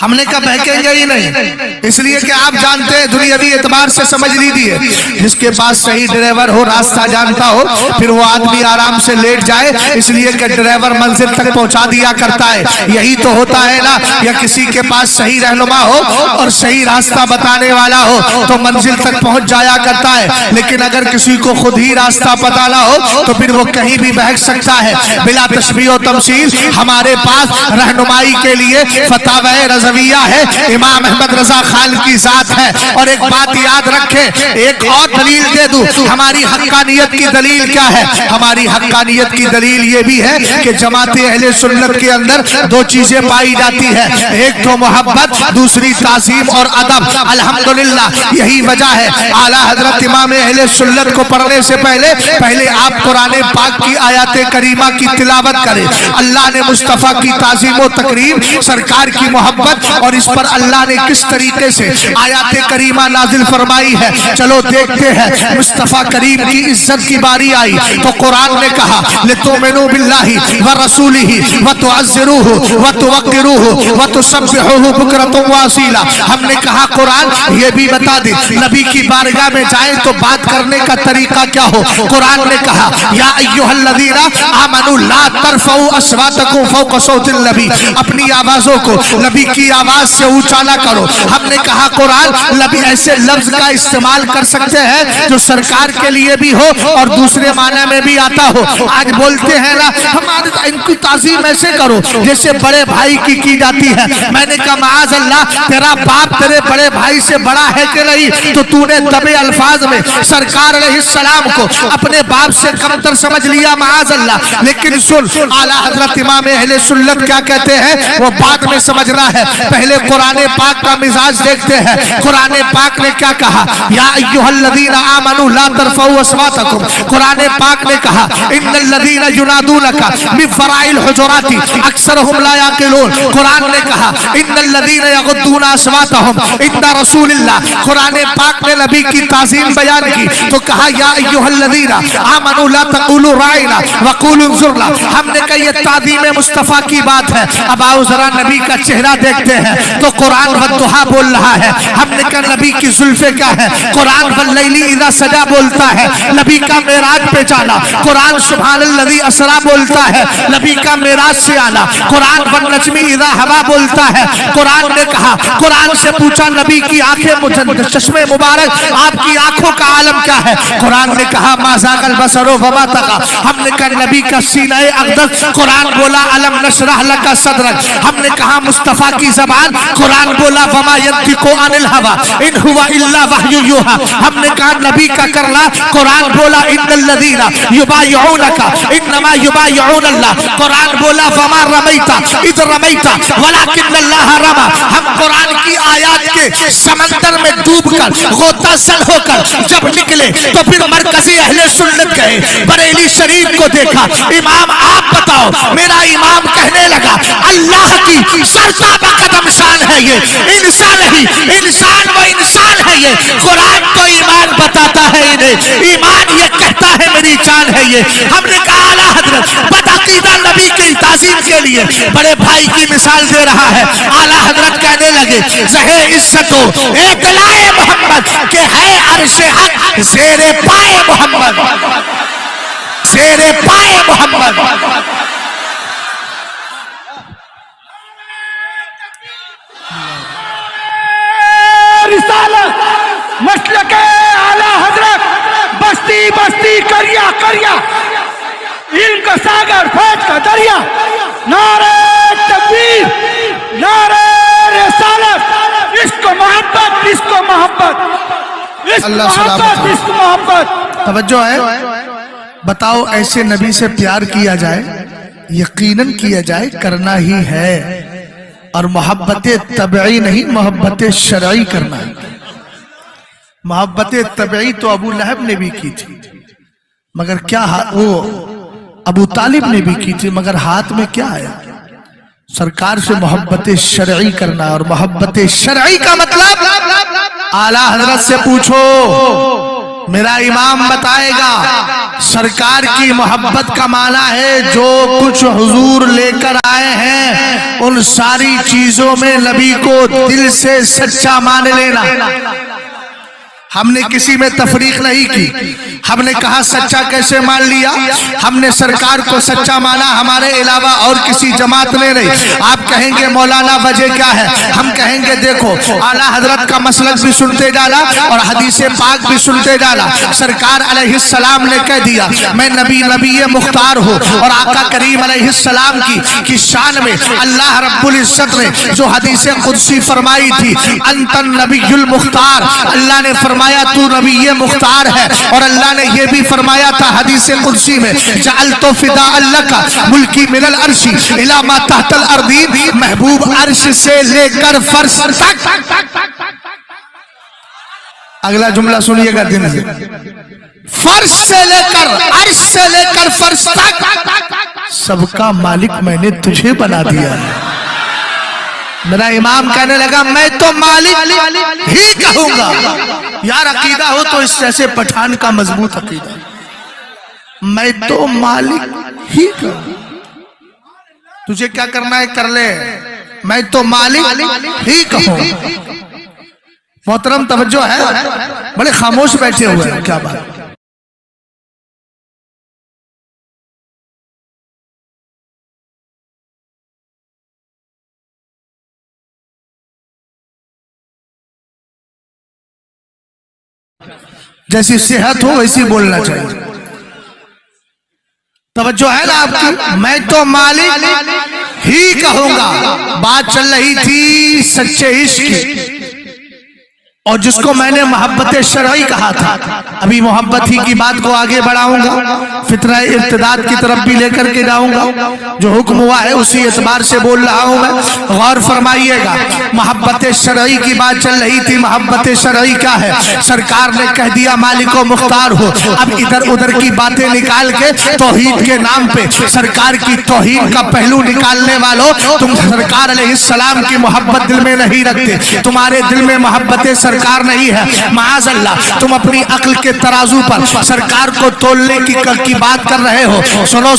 A: ہم نے کہا بہکیں گے ہی نہیں، اس لیے کہ آپ جانتے ہیں دنیاوی اعتبار سے سمجھ لیجیے، جس کے پاس صحیح ڈرائیور ہو، راستہ جانتا ہو، پھر وہ آدمی آرام سے لیٹ جائے، اس لیے کہ ڈرائیور منزل تک پہنچا دیا کرتا ہے۔ یہی تو ہوتا ہے نا، یا کسی کے پاس صحیح رہنما ہو اور صحیح راستہ بتانے والا ہو تو منزل تک پہنچ جایا کرتا ہے، لیکن اگر کسی کو خود ہی راستہ پتہ نہ ہو تو پھر وہ کہیں بھی بہک سکتا ہے۔ بلا تشبیہ و تمثیل ہمارے پاس رہنمائی کے لیے فتاوی رضویہ ہے، امام احمد رضا خان کی ذات ہے۔ اور ایک بات یاد رکھیں، ایک اور دلیل دے دوں، ہماری حقانیت کی دلیل کیا ہے؟ ہماری حقانیت کی دلیل یہ بھی ہے کہ جماعت اہل سنت کے اندر دو چیزیں پائی جاتی ہے، ایک تو محبت، دوسری تعظیم اور ادب۔ الحمدللہ یہی وجہ ہے اعلیٰ حضرت امام اہل سنت کو پڑھنے سے پہلے آپ قرآن پاک کی آیات کریمہ کی تلاوت کریں۔ اللہ نے مصطفیٰ کی تعظیم و تکریم، سرکار کی محبت، اور اس پر اللہ نے کس طریقے سے آیات کریمہ نازل فرمائی ہے، چلو دیکھتے ہیں۔ مصطفیٰ کریم کی عزت کی باری آئی تو قرآن نے کہا لِتُؤْمِنُوا بِاللَّهِ وَرَسُولِهِ وَتُعَزِّرُوهُ وَتُوَقِّرُوهُ وَتُسَبِّحُوهُ بُكْرَةً وَأَصِيلًا۔ ہم نے کہا قرآن یہ بھی بتا دے نبی کی بارگاہ میں جائیں تو بات کرنے کا طریقہ کیا ہو۔ قرآن نے کہا یا ایھا الذین آمنوا لا ترفعوا اصواتکم فوق صوت النبی، اپنی آوازوں کو نبی کی آواز سے اونچا نہ کرو۔ ہم نے کہا قرآن نبی ایسے لفظ کا استعمال کر سکتے ہیں جو سرکار کے لیے بھی ہو اور دوسرے معنی میں بھی آتا ہو۔ آج بولتے ہیں نا ہمارے ان کی تعظیم ایسے کرو جیسے بڑے بھائی کی جاتی ہے۔ میں نے کہا معاذ اللہ، تیرا باپ تیرے بڑے بھائی سے بڑا ہے کہ نہیں؟ تو تو نے دبے الفاظ میں سرکار علیہ السلام کو اپنے باپ سے کمتر سمجھ لیا، معاذ اللہ۔ لیکن سن اعلیٰ حضرت امام اہل سنت کیا کہتے ہیں، وہ بعد میں سمجھنا ہے، پہلے قرآن پاک کا مزاج دیکھتے ہیں۔ قرآن پاک نے کیا کہا؟ یا ایھا الذین آمنوا لا ترفعوا اصواتکم، قرآن پاک نے کہا ان الذین ینادونک من وراء الحجرات اکثرهم لا یعقلون، قرآن نے کہا ان الذین یغضون اصواتهم عند رسول اللہ، قرآن پاک نے نبی کی تعظیم بیان کی تو کہا یا ایھا الذین آمنوا لا تقولوا راعنا وقولوا انظرنا۔ ہم نے کہا یہ تعظیم مصطفیٰ کی بات ہے۔ اب آؤ ذرا نبی کا چہرہ دیکھتے ہیں تو قرآن والضحیٰ بول رہا ہے۔ ہم نے کہا نبی کی زلفیں کیا ہے؟ قرآن واللیل اذا سجا بولتا ہے، نبی کا معراج پہ جانا۔ قرآن سبحان الذی اسریٰ بولتا ہے، نبی کا معراج سے آنا۔ قرآن والنجم اذا ہوا بولتا ہے۔ قرآن نے کہا، قرآن سے پوچھا نبی کی آنکھیں چشمے مبارک، آپ کی آنکھوں کا عالم کیا ہے؟ قرآن نے کہا ما زاغ البصر وما طغى۔ ہم نے کہا نبی کا سینہ اقدس، قرآن بولا الم نشرح لک صدرک۔ ہم نے کہا مصطفیٰ کی زبان، قرآن بولا وما ينطق عن الهوى ان هو الا وحی یوحى۔ ہم نے کہا نبی کا کرنا، قرآن بولا ان الذین یبایعونک انما یبایعون اللہ۔ قرآن بولا وما رمیت اذ رمیت ولکن اللہ رمی۔ ہم قرآن کی آیات کے سمندر میں ڈوب کر غوطہ زن ہو کر جب نکلے تو پھر مرکزی اہل سنت گئے، بریلی شریف کو دیکھا، امام آپ بتاؤ، میرا امام کہنے لگا اللہ کی سرتابہ قدم شان ہے یہ، انسان نہیں، انسان وہ انسان ہے یہ۔ قرآن تو ایمان بتاتا ہے انہیں، ایمان یہ کہتا ہے میری جان ہے یہ۔ ہم نے کہا اعلیٰ حضرت بدعقیدہ نبی کی تعظیم کے لیے بڑے بھائی کی مثال دے رہا ہے۔ اعلیٰ حضرت کہنے لگے زہے عزت و اطلاع محمد کہ ہے عرش حق زیر پائے محمد، زیر پائے محمد۔
B: رسالت مسلک اعلیٰ حضرت، بستی بستی کریا کریا، علم کا ساگر فیض کا دریا، نعرہ تکبیر، نعرہ رسالت، عشق و محبت، عشق و محبت، عشق و محبت، عشق و محبت۔
A: توجہ ہے، بتاؤ ایسے نبی سے پیار کیا جائے، یقیناً کیا جائے، کرنا ہی ہے، اور محبت طبعی نہیں، محبت شرعی کرنا ہے۔ محبت طبعی تو ابو لہب نے بھی کی تھی، مگر کیا وہ ابو طالب نے بھی کی تھی، مگر ہاتھ میں کیا آیا؟ سرکار سے محبت شرعی کرنا، اور محبت شرعی کا مطلب اعلیٰ حضرت سے پوچھو میرا امام بتائے گا سرکار کی محبت کا معنی ہے جو کچھ حضور لے کر آئے ہیں ان ساری چیزوں میں نبی کو دل سے سچا مان لینا۔ ہم نے کسی میں تفریق نہیں کی، ہم نے کہا سچا کیسے مان لیا؟ ہم نے سرکار کو سچا مانا، ہمارے علاوہ اور کسی جماعت نے نہیں۔ آپ کہیں گے مولانا وجہ کیا ہے؟ ہم کہیں گے دیکھو اعلیٰ حضرت کا مسلک بھی سنتے ڈالا اور حدیث پاک بھی سنتے ڈالا۔ سرکار علیہ السلام نے کہہ دیا میں نبی مختار ہوں، اور آقا کریم علیہ السلام کی شان میں اللہ رب العزت نے جو حدیث قدسی فرمائی تھی انت النبی المختار، اللہ نے فرمایا تو نبی مختار ہے، اور اللہ نے یہ بھی فرمایا تھا حدیث قدسی میں جعلت فداء لک ملکی من العرش الی ما تحت الارض، محبوب عرش سے لے کر فرش تک۔ اگلا جملہ سنیے گا دن سے، فرش سے لے کر عرش سے لے کر فرش تک سب کا مالک میں نے تجھے بنا دیا ہے۔ میرا امام کہنے لگا میں تو مالک ہی کہوں گا۔ یار عقیدہ ہو تو اس جیسے پٹھان کا مضبوط عقیدہ، میں تو مالک ہی کہوں، تجھے کیا کرنا ہے کر لے، میں تو مالک ہی کہوں۔ محترم توجہ ہے، بڑے خاموش بیٹھے ہوئے ہیں، کیا بات۔ جیسی صحت ہو ویسی بولنا چاہیے، توجہ ہے نا آپ کی؟ میں تو مالک ہی کہوں گا۔ بات چل رہی تھی سچے عشق کی، اور جس کو میں نے محبت شرعی کہا تھا، ابھی محبت ہی کی بات کو آگے بڑھاؤں گا، فطرہ ارتداد کی طرف بھی لے کر کے جاؤں گا۔ جو حکم ہوا ہے اسی اعتبار سے بول رہا ہوں میں، غور فرمائیے گا۔ محبت شرعی کی بات چل رہی تھی، محبت شرعی کیا ہے؟ سرکار نے کہہ دیا مالک و مختار ہو، اب ادھر ادھر کی باتیں نکال کے توحید کے نام پہ سرکار کی توہین کا پہلو نکالنے والوں، تم سرکار علیہ السلام کی محبت دل میں نہیں رکھتے، تمہارے دل میں محبت سرکار نہیں ہے، معاذ اللہ تم اپنی عقل کے ترازو پر سرکار کو تولنے کی بات کر رہے ہو۔ سنو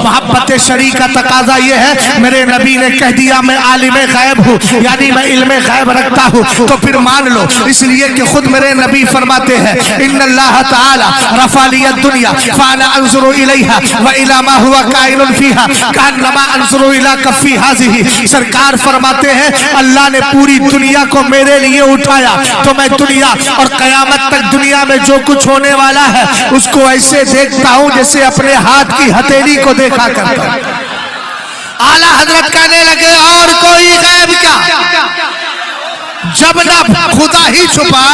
A: محبت شرعی کا تقاضا یہ ہے، میرے نبی نے کہہ دیا میں عالم غیب ہوں، یعنی میں علم غیب رکھتا ہوں، تو پھر مان لو، اس لیے کہ خود میرے نبی فرماتے ہیں ان اللہ تعالی رفع لی الدنیا فانا انظر الیہا والی ما هو کائن فیہا کانما انظر الی کفی ہذہ۔ سرکار فرماتے ہیں اللہ نے پوری دنیا کو میرے لیے اٹھایا تو میں دنیا اور قیامت تک دنیا میں جو کچھ ہونے والا ہے اس کو ایسے دیکھتا ہوں جیسے اپنے ہاتھ کی ہتھیلی کو دیکھا کرتا ہوں۔ اعلیٰ حضرت کہنے لگے اور کوئی غیب کیا؟ جب نہ خدا ہی چھپا۔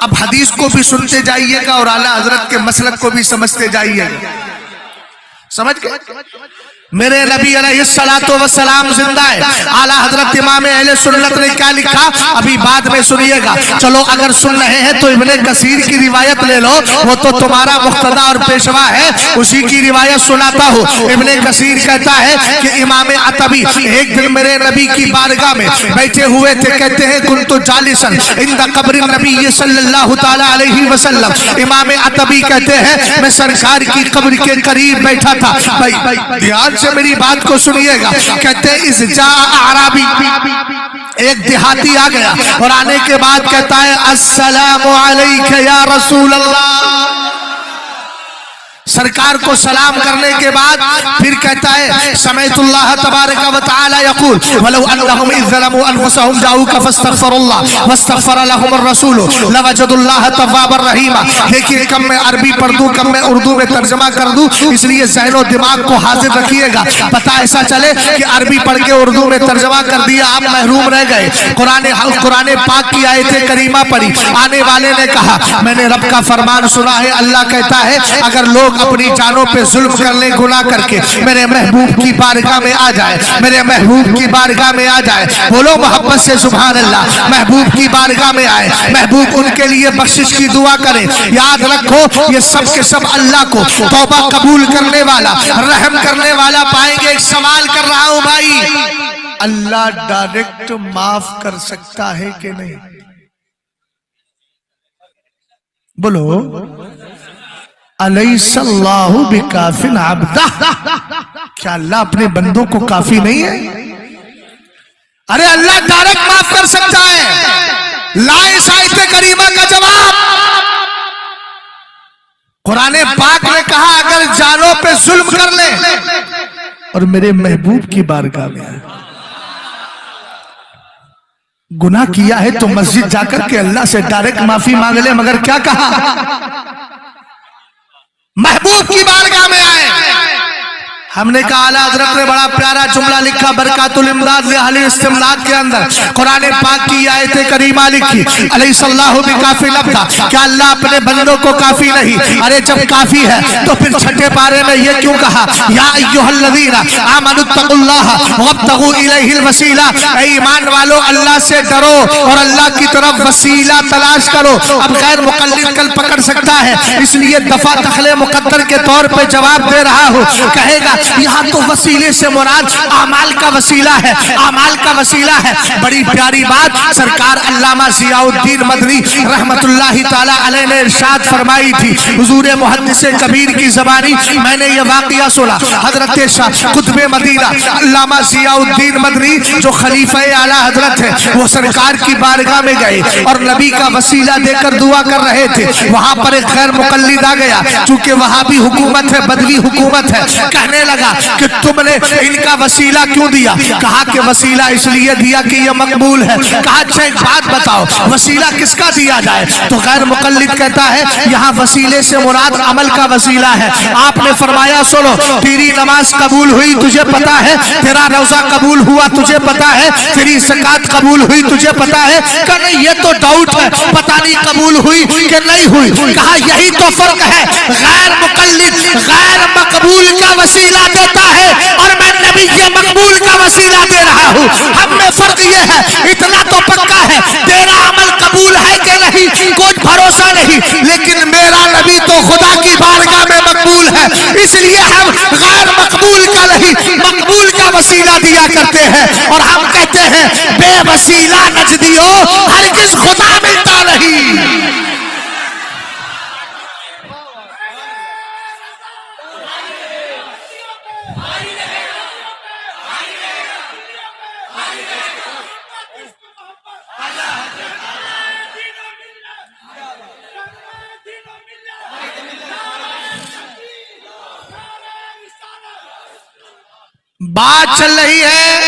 A: اب حدیث کو بھی سنتے جائیے گا اور اعلیٰ حضرت کے مسلک کو بھی سمجھتے جائیے گا، سمجھ گئے؟ میرے نبی علیہ السلام زندہ ہے۔ اعلیٰ حضرت امام اہل سنت نے کیا لکھا ابھی بعد میں سنیے گا۔ چلو اگر سن رہے ہیں تو ابن کثیر کی روایت لے لو، وہ تو تمہارا مقتدا اور پیشوا ہے، اسی کی روایت سناتا ہوں۔ ابن کثیر کہتا ہے کہ امام عتبی ایک دن میرے نبی کی بارگاہ میں بیٹھے ہوئے تھے، کہتے ہیں کنت جالسا عند قبر النبی صلی اللہ تعالی علیہ وسلم۔ امام عتبی کہتے ہیں میں سرکار کی قبر کے قریب بیٹھا تھا۔ دھیان سے میری بات کو سنیے گا۔ کہتے ہیں اذ جاء اعرابی، ایک دیہاتی آ گیا اور آنے کے بعد کہتا ہے السلام علیک یا رسول اللہ۔ سرکار کو سلام کرنے کے بعد پھر کہتا ہے سمعت اللہ تبارک و تعالی یقول ولو انہم اذ ظلموا انفسهم جاؤک فاستغفروا اللہ واستغفر لهم الرسول لوجدوا اللہ توابا رحیما۔ لیکن کم میں عربی پڑھ دوں کم میں اردو میں ترجمہ کر دوں، اس لیے ذہن و دماغ کو حاضر رکھیے گا، پتہ ایسا چلے کہ عربی پڑھ کے اردو میں ترجمہ کر دیا آپ محروم رہ گئے۔ قرآن پاک کی آیت کریمہ پڑھی، آنے والے نے کہا میں نے رب کا فرمان سنا ہے، اللہ کہتا ہے اگر لوگ اپنی جانوں پہ ظلم کر لیں گناہ کر کے میرے محبوب کی بارگاہ میں آ جائے، میرے محبوب کی بارگاہ میں آ جائے، بولو محبت سے سبحان اللہ، محبوب کی بارگاہ میں آئے، محبوب ان کے لیے بخشش کی دعا کرے۔ یاد رکھو یہ سب کے سب اللہ کو توبہ قبول کرنے والا، رحم کرنے والا پائیں گے۔ ایک سوال کر رہا ہوں بھائی، اللہ ڈائریکٹ معاف کر سکتا ہے کہ نہیں؟ بولو الیس اللہ بکافٍ عبدہ، کیا اللہ اپنے بندوں کو کافی نہیں ہے؟ ارے اللہ ڈائریکٹ معاف کر سکتا ہے، لا اس آیت کریمہ کا جواب قرآن پاک نے کہا اگر جانوں پہ ظلم کر لیں اور میرے محبوب کی بارگاہ میں گناہ کیا ہے تو مسجد جا کر کے اللہ سے ڈائریکٹ معافی مانگ لے، مگر کیا کہا؟ محبوب کی بارگاہ میں آئے۔ ہم نے کہا اعلیٰ حضرت نے بڑا پیارا جملہ لکھا برکات الامداد لأہل استمداد کے اندر، قرآن پاک کی آیت کریمہ لکھی الیس اللہ بکافٍ عبدہ، کیا اللہ اپنے بندوں کو کافی نہیں؟ ارے جب کافی ہے تو پھر چھٹے پارے میں یہ کیوں کہا یا ایھا الذین آمنوا اتقوا اللہ وابتغوا الیہ الوسیلہ، اے ایمان والو اللہ سے ڈرو اور اللہ کی طرف وسیلہ تلاش کرو۔ اب غیر مقلد کل پکڑ سکتا ہے، اس لیے دفع دخل مقدر کے طور پہ جواب دے رہا ہوں، کہے گا یہاں تو وسیلے سے مراد اعمال کا وسیلہ ہے، اعمال کا وسیلہ ہے۔ بڑی پیاری بات سرکار علامہ ضیاء الدین مدنی رحمت اللہ تعالی علیہ نے ارشاد فرمائی تھی، حضور محدث کبیر کی زبانی میں نے یہ واقعہ سنا۔ حضرت شاہ قطب مدینہ علامہ ضیاء الدین مدنی جو خلیفہ اعلیٰ حضرت ہے، وہ سرکار کی بارگاہ میں گئے اور نبی کا وسیلہ دے کر دعا کر رہے تھے۔ وہاں پر ایک غیر مقلد آ گیا، چونکہ وہاں بھی حکومت ہے، بدوی حکومت ہے، کہنے لگا کہ تم نے ان کا وسیلہ کیوں دیا؟ کہا کہ وسیلہ اس لیے دیا کہ یہ مقبول ہے۔ کہا اچھا ایک بات بتاؤ وسیلہ کس کا دیا جائے؟ تو غیر مقلد کہتا ہے یہاں وسیلے سے مراد عمل کا وسیلہ ہے۔ آپ نے فرمایا سنو، تیری نماز قبول ہوئی تجھے پتا ہے، تیرا روزہ قبول ہوا تجھے پتا ہے، تیری زکات قبول ہوئی تجھے پتا ہے؟ کہ نہیں یہ تو ڈاؤٹ ہے، پتہ نہیں قبول ہوئی کہ نہیں ہوئی۔ کہا یہی تو فرق ہے، غیر مقلد غیر مقبول کا وسیلہ دیتا ہے اور میں نبی کے مقبول کا وسیلہ دے رہا ہوں۔ ہم میں فرق یہ ہے، اتنا تو پکا ہے تیرا عمل قبول ہے کہ نہیں کچھ بھروسہ نہیں، لیکن میرا نبی تو خدا کی بارگاہ میں مقبول ہے، اس لیے ہم غیر مقبول کا نہیں مقبول کا وسیلہ دیا کرتے ہیں۔ اور ہم کہتے ہیں بے وسیلہ نجدیو ہرگز خدا ملتا نہیں۔ بات چل رہی ہے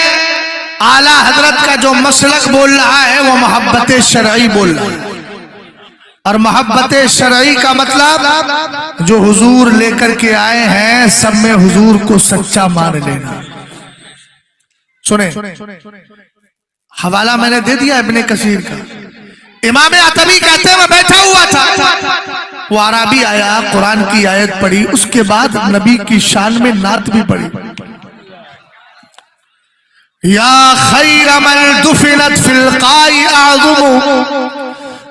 A: اعلیٰ حضرت کا جو مسلک بول رہا ہے وہ محبت شرعی بول رہا ہے، اور محبت شرعی کا مطلب جو حضور لے کر کے آئے ہیں سب میں حضور کو سچا مان لینا۔ سنیں حوالہ میں نے دے دیا ابن کثیر کا، امام عتبی کہتے ہیں میں بیٹھا ہوا تھا، وہ عربی آیا قرآن کی آیت پڑھی، اس کے بعد نبی کی شان میں نعت بھی پڑھی، یا خیر من دفنت فی القاء اعظم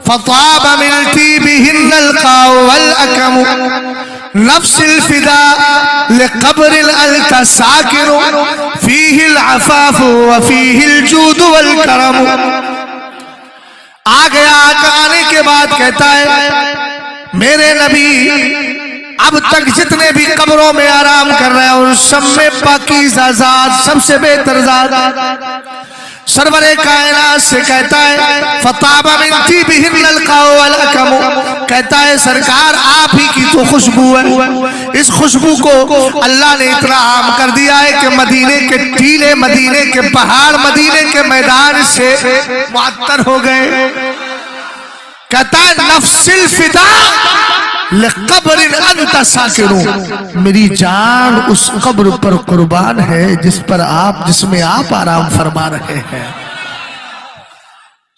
A: فطاب من طیبہن القاء والاکم نفس الفداء لقبر الالت ساکر فیہ العفاف وفیہ الجود والکرم۔ آ گیا آنے کے بعد کہتا ہے میرے نبی اب تک جتنے بھی قبروں میں آرام کر رہے ہیں اور سب میں پاکیزہ ذات سب سے بہتر ذات سرور کائنات سے کہتا ہے فطاب من طیبہن القاء والاکم، کہتا ہے سرکار آپ ہی کی تو خوشبو ہے، اس خوشبو کو اللہ نے اتنا عام کر دیا ہے کہ مدینے کے ٹیلے مدینے کے پہاڑ مدینے کے میدان سے معطر ہو گئے۔ کہتا ہے نفس الفداء لقبر انت ساکن، میری جان اس قبر پر قربان ہے جس میں آپ آرام فرما رہے ہیں۔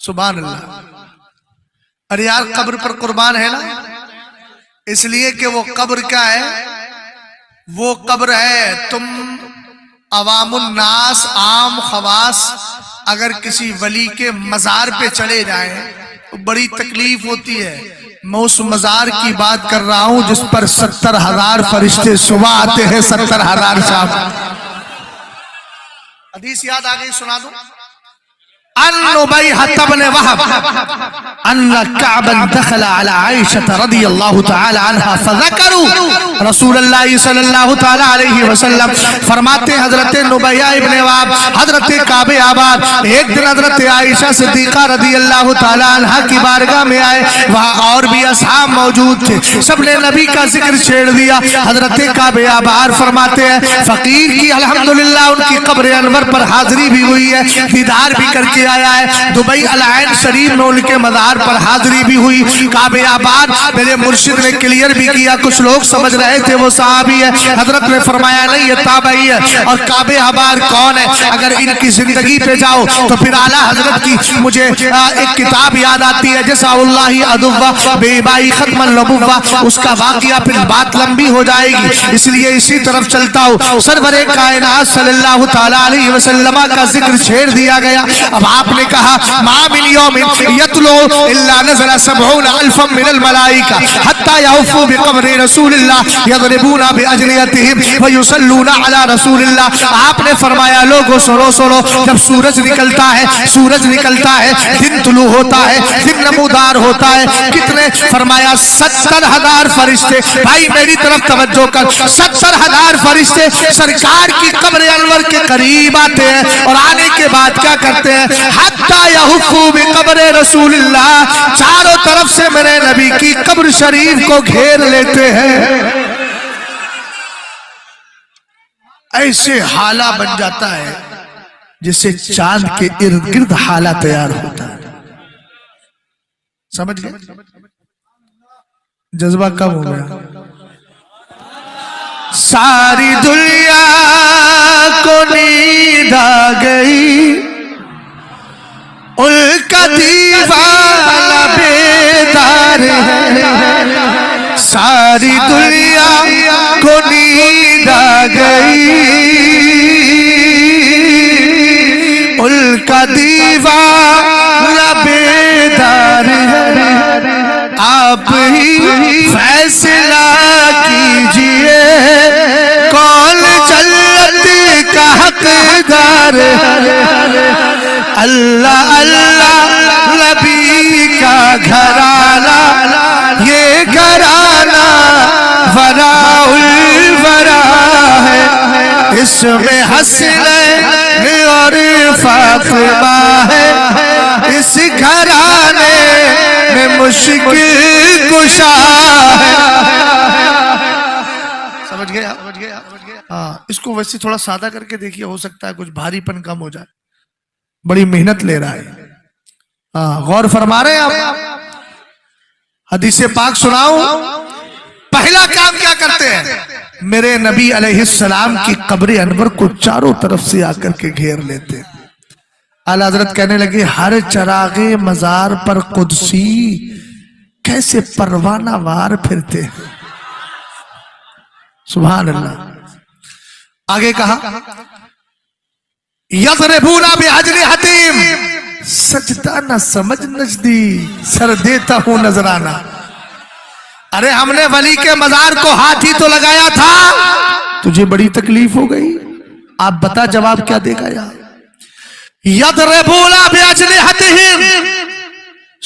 A: سبحان اللہ۔ ارے یار قبر پر قربان ہے نا، اس لیے کہ وہ قبر کیا ہے؟ وہ قبر ہے تم عوام الناس عام خواص اگر کسی ولی کے مزار پہ چلے جائیں تو بڑی تکلیف ہوتی ہے۔ میں اس مزار کی بات کر رہا ہوں جس پر 70,000 فرشتے صبح آتے ہیں، 70,000 شام۔ حدیث یاد آ گئی سنا دوں؟ عن نبيهة بن وهب أن كعبا دخل على عائشة رضي الله تعالى عنها فذكروا رسول اللہ صلی اللہ تعالی علیہ وسلم فرماتے حضرت نبیہ ابن وہب حضرت کعب آباد ایک دن حضرت عائشہ صدیقہ رضی اللہ تعالی عنہ کی بارگاہ میں آئے، وہاں اور بھی اصحاب موجود تھے، سب نے نبی کا ذکر چھیڑ دیا۔ حضرت کعب آباد فرماتے ہیں فقیر کی الحمدللہ ان کی قبر انور پر حاضری بھی ہوئی ہے، دیدار بھی کر کے آیا ہے، دبئی العین شریف میں ان کے مزار پر حاضری بھی ہوئی۔ کعب آباد میرے مرشد نے کلیئر بھی کیا، کچھ لوگ سمجھ رہے تھے وہ صحابی ہے، حضرت نے فرمایا نہیں یہ تابعی ہے۔ اور کعب آباد کون ہے؟ اگر ان کی زندگی پہ جاؤ تو پھر اعلیٰ حضرت کی مجھے ایک کتاب یاد آتی ہے جزا اللہ ادوہ بے بائی ختم النبوہ، اس کا واقعہ پھر بات لمبی ہو جائے گی، اس لیے اسی طرف چلتا ہوں۔ سرور کائنات صلی اللہ تعالیٰ علیہ وسلم کا ذکر چھیڑ دیا گیا۔ اب آپ نے کہا ما من یوم یتلو الا نزل 70,000 من الملائکہ حتی یعفو بقبر رسول اللہ یضربون باجنحتہم ویصلون علی رسول اللہ۔ آپ نے فرمایا لوگوں سنو سنو، جب سورج نکلتا ہے دن طلوع ہوتا ہے، دن نمودار ہوتا ہے، کتنے؟ فرمایا 70,000 فرشتے، بھائی میری طرف توجہ کر، 70,000 فرشتے سرکار کی قبر انور کے قریب آتے ہیں اور آنے کے بعد کیا کرتے ہیں؟ حتی یحفو بقبر رسول اللہ، چاروں طرف سے میرے نبی کی قبر شریف کو گھیر لیتے ہیں۔ ایسے حالہ بن جاتا ہے جسے چاند کے ارد گرد حالہ تیار ہوتا ہے۔ سمجھ گئے؟ جذبہ کم ہو گیا۔ ساری دنیا کو نیند آ گئی، ان کا دیوانہ بیدار ہے، ساری دنیا کو نیند آ گئی، ان کا دیوانہ بیدار ہے، آپ ہی فیصلہ کیجئے کون جنت کا حقدار ہے۔ اللہ اللہ نبی کا گھرانہ، یہ گھرانہ وراء الورا ہے، اس میں حسنین اور فاطمہ ہے، اس گھرانے میں مشکل کشا ہے۔ سمجھ گیا؟ ہاں، اس کو ویسے تھوڑا سادہ کر کے دیکھیے، ہو سکتا ہے کچھ بھاری پن کم ہو جائے، بڑی محنت لے رہا ہے۔ ہاں، غور فرما رہے ہیں آپ؟ حدیث پاک سناؤں؟ پہلا کام کیا کرتے ہیں؟ میرے نبی علیہ السلام کی قبر انور کو چاروں طرف سے آ کر کے گھیر لیتے ہیں۔ اعلیٰ حضرت کہنے لگے ہر چراغ مزار پر قدسی کیسے پروانہ وار پھرتے ہیں۔ سبحان اللہ۔ آگے کہا یضربون باجنحتہم، سجدہ نہ سمجھ نجدی، سر دیتا ہوں نذرانہ۔ ارے ہم نے ولی کے مزار کو ہاتھ ہی تو لگایا تھا، تجھے بڑی تکلیف ہو گئی؟ آپ بتا جواب کیا دے گا یار؟ یضربون باجنحتہم،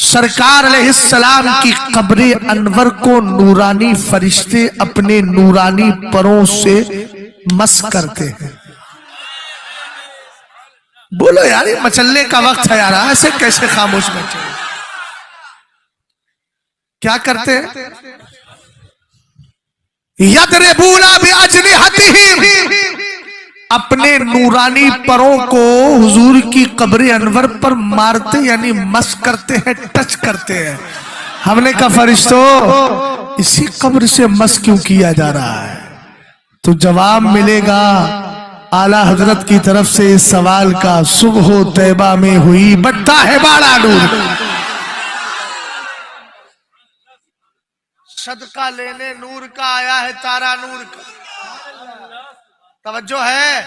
A: سرکار علیہ السلام کی قبر انور کو نورانی فرشتے اپنے نورانی پروں سے مس کرتے ہیں۔ بولو یار، یہ مچلنے کا وقت ہے یار، ایسے کیسے خاموش بیٹھے؟ کیا کرتے ہیں؟ یضربون باجنحتہم، اپنے نورانی پروں کو حضور کی قبر انور پر مارتے، یعنی مس کرتے ہیں، ٹچ کرتے ہیں۔ ہم نے کہا فرشتوں اسی قبر سے مس کیوں کیا جا رہا ہے؟ تو جواب ملے گا اعلیٰ حضرت کی طرف سے اس سوال کا، صبح طیبہ میں ہوئی بڑھتا ہے باڑا نور، صدقہ لینے نور کا آیا ہے تارا نور کا۔ توجہ ہے؟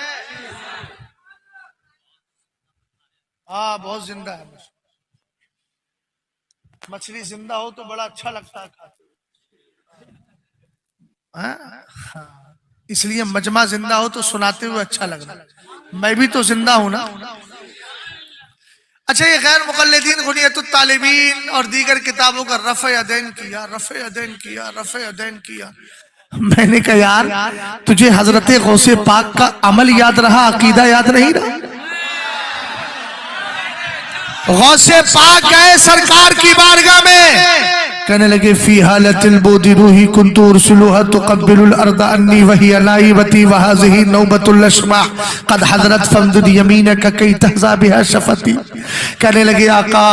A: ہاں بہت زندہ ہے۔ مچھلی زندہ ہو تو بڑا اچھا لگتا ہے کھاتے، اس لیے مجمع زندہ ہو تو سناتے ہوئے اچھا لگنا۔ میں بھی تو زندہ ہوں نا۔ اچھا یہ غیر مقلدین غنیت الطالبین اور دیگر کتابوں کا رفع یدین کیا، رفع یدین کیا، رفع یدین کیا. میں نے کہا یار تجھے حضرت غوث پاک کا عمل یاد رہا، عقیدہ یاد نہیں رہا؟ غوث پاک گئے سرکار کی بارگاہ میں، کہنے لگے فی حالت البود روحی کنت ارسلها تقبل الارض انی وہی نائبتی وہذہ نوبت الاشباح قد حضرت فامدد یمینک کی تحظا بها شفتی. کہنے لگے آقا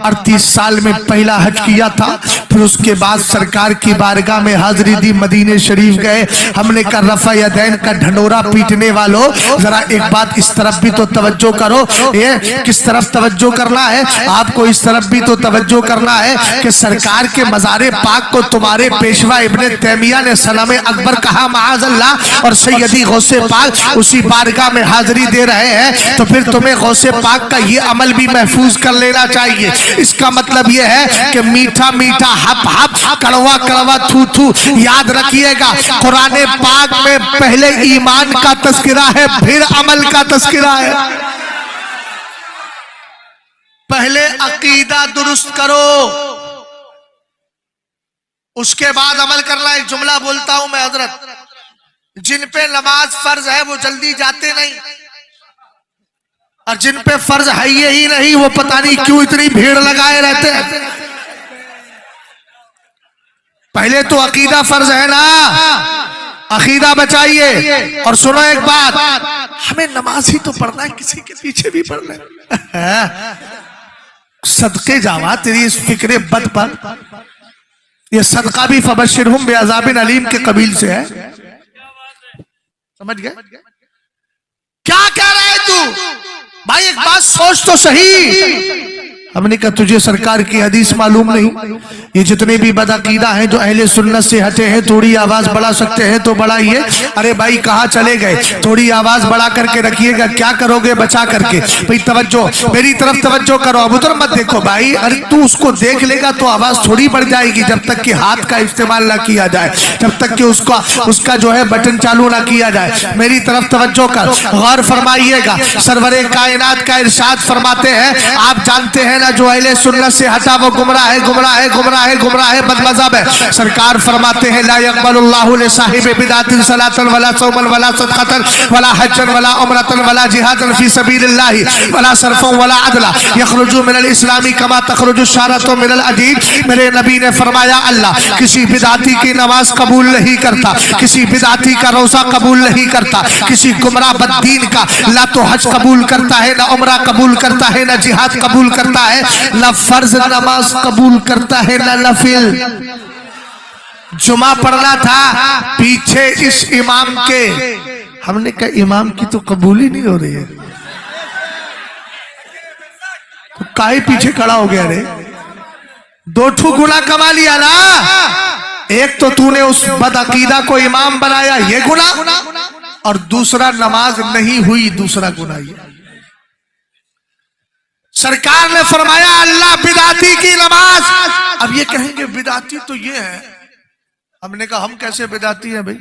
A: 38 سال میں پہلا حج کیا تھا، پھر اس کے بعد سرکار کی بارگاہ میں حاضری دی، مدینہ شریف گئے. ہم نے کہا رفع یدین کا ڈھنڈورا پیٹنے والوں ذرا ایک بات اس طرف بھی تو توجہ کرو. یہ کس طرف توجہ کرنا ہے؟ آپ کو اس طرف بھی تو توجہ کرنا ہے کہ سرکار کے مزار پاک کو تمہارے پیشوا ابن تیمیہ نے سلام اکبر کہا معاذ اللہ، اور سیدی غوث پاک اسی بارگاہ میں حاضری دے رہے ہیں، تو پھر تمہیں غوث پاک کا یہ عمل بھی محفوظ کر لینا چاہیے. اس کا مطلب یہ ہے کہ میٹھا میٹھا ہپ ہپ کڑوا کڑوا تھو تھو یاد رکھیے گا. قرآن پاک میں پہلے ایمان کا تذکرہ ہے، پھر عمل کا تذکرہ ہے. پہلے عقیدہ درست کرو، اس کے بعد عمل کرنا. ایک جملہ بولتا ہوں میں حضرت، جن پہ نماز فرض ہے وہ جلدی جاتے نہیں، اور جن پہ فرض ہے ہی نہیں وہ پتہ نہیں کیوں اتنی بھیڑ لگائے رہتے ہیں. پہلے تو عقیدہ فرض ہے نا، عقیدہ بچائیے. اور سنو ایک بات، ہمیں نماز ہی تو پڑھنا ہے، کسی کے پیچھے بھی پڑھنا ہے. صدقے جاوا تیری اس فکر بد پر، یہ صدقہ بھی فبشرہم بعذاب علیم کے قبیل سے ہے. سمجھ گئے کیا کہہ رہا ہے تو؟ بھائی ایک بات سوچ تو صحیح. ہم نے کہا تجھے سرکار کی حدیث معلوم نہیں؟ یہ جتنے بھی بدعقیدہ ہیں جو اہل سنت سے ہٹے ہیں، تھوڑی آواز بڑھا سکتے ہیں تو بڑھائیے. ارے بھائی کہاں چلے گئے؟ تھوڑی آواز بڑھا کر کے رکھیے گا. کیا کرو گے بچا کر کے؟ بھئی توجہ، میری طرف توجہ کرو. اب ادھر مت دیکھو بھائی. ارے تو اس کو دیکھ لے گا تو آواز تھوڑی بڑھ جائے گی جب تک کہ ہاتھ کا استعمال نہ کیا جائے، جب تک کہ اس کا جو ہے بٹن چالو نہ کیا جائے. میری طرف توجہ کر، غور فرمائیے گا. سرور کائنات کا ارشاد فرماتے ہیں، آپ جانتے ہیں جو اہل سنت سے ہٹا وہ گمراہ ہے، گمراہ ہے، گمراہ ہے، گمراہ ہے، بد مذہب ہے. سرکار فرماتے ہیں لا يقبل اللہ لصاحب بدعۃ صلاۃ ولا صوما ولا صدقۃ ولا حجا ولا عمرۃ ولا جہادا فی سبیل اللہ ولا صرفا ولا عدلا یخرج من الاسلام کما تخرج الشارۃ من العجین. میرے نبی نے فرمایا اللہ کسی بدعتی کی نماز قبول نہیں کرتا، کسی بدعتی کا روزہ قبول نہیں کرتا، کسی گمراہ بددین کا نہ تو حج قبول کرتا ہے، نہ عمرہ قبول کرتا ہے، نہ جہاد قبول کرتا ہے، نہ فرض نماز قبول کرتا ہے، نہ نفل. جمعہ پڑھنا تھا پیچھے اس امام کے. ہم نے کہا امام کی تو قبول ہی نہیں ہو رہی ہے، تو کاہے پیچھے کھڑا ہو گیا رے؟ 2 گناہ کما لیا نا. ایک تو نے اس بدعقیدہ کو امام بنایا، یہ گناہ، اور دوسرا نماز نہیں ہوئی، دوسرا گناہ یہ. سرکار نے فرمایا اللہ بدعتی کی نماز. اب یہ کہیں گے بدعتی تو یہ ہے. ہم نے کہا ہم کیسے بدعتی ہیں بھئی؟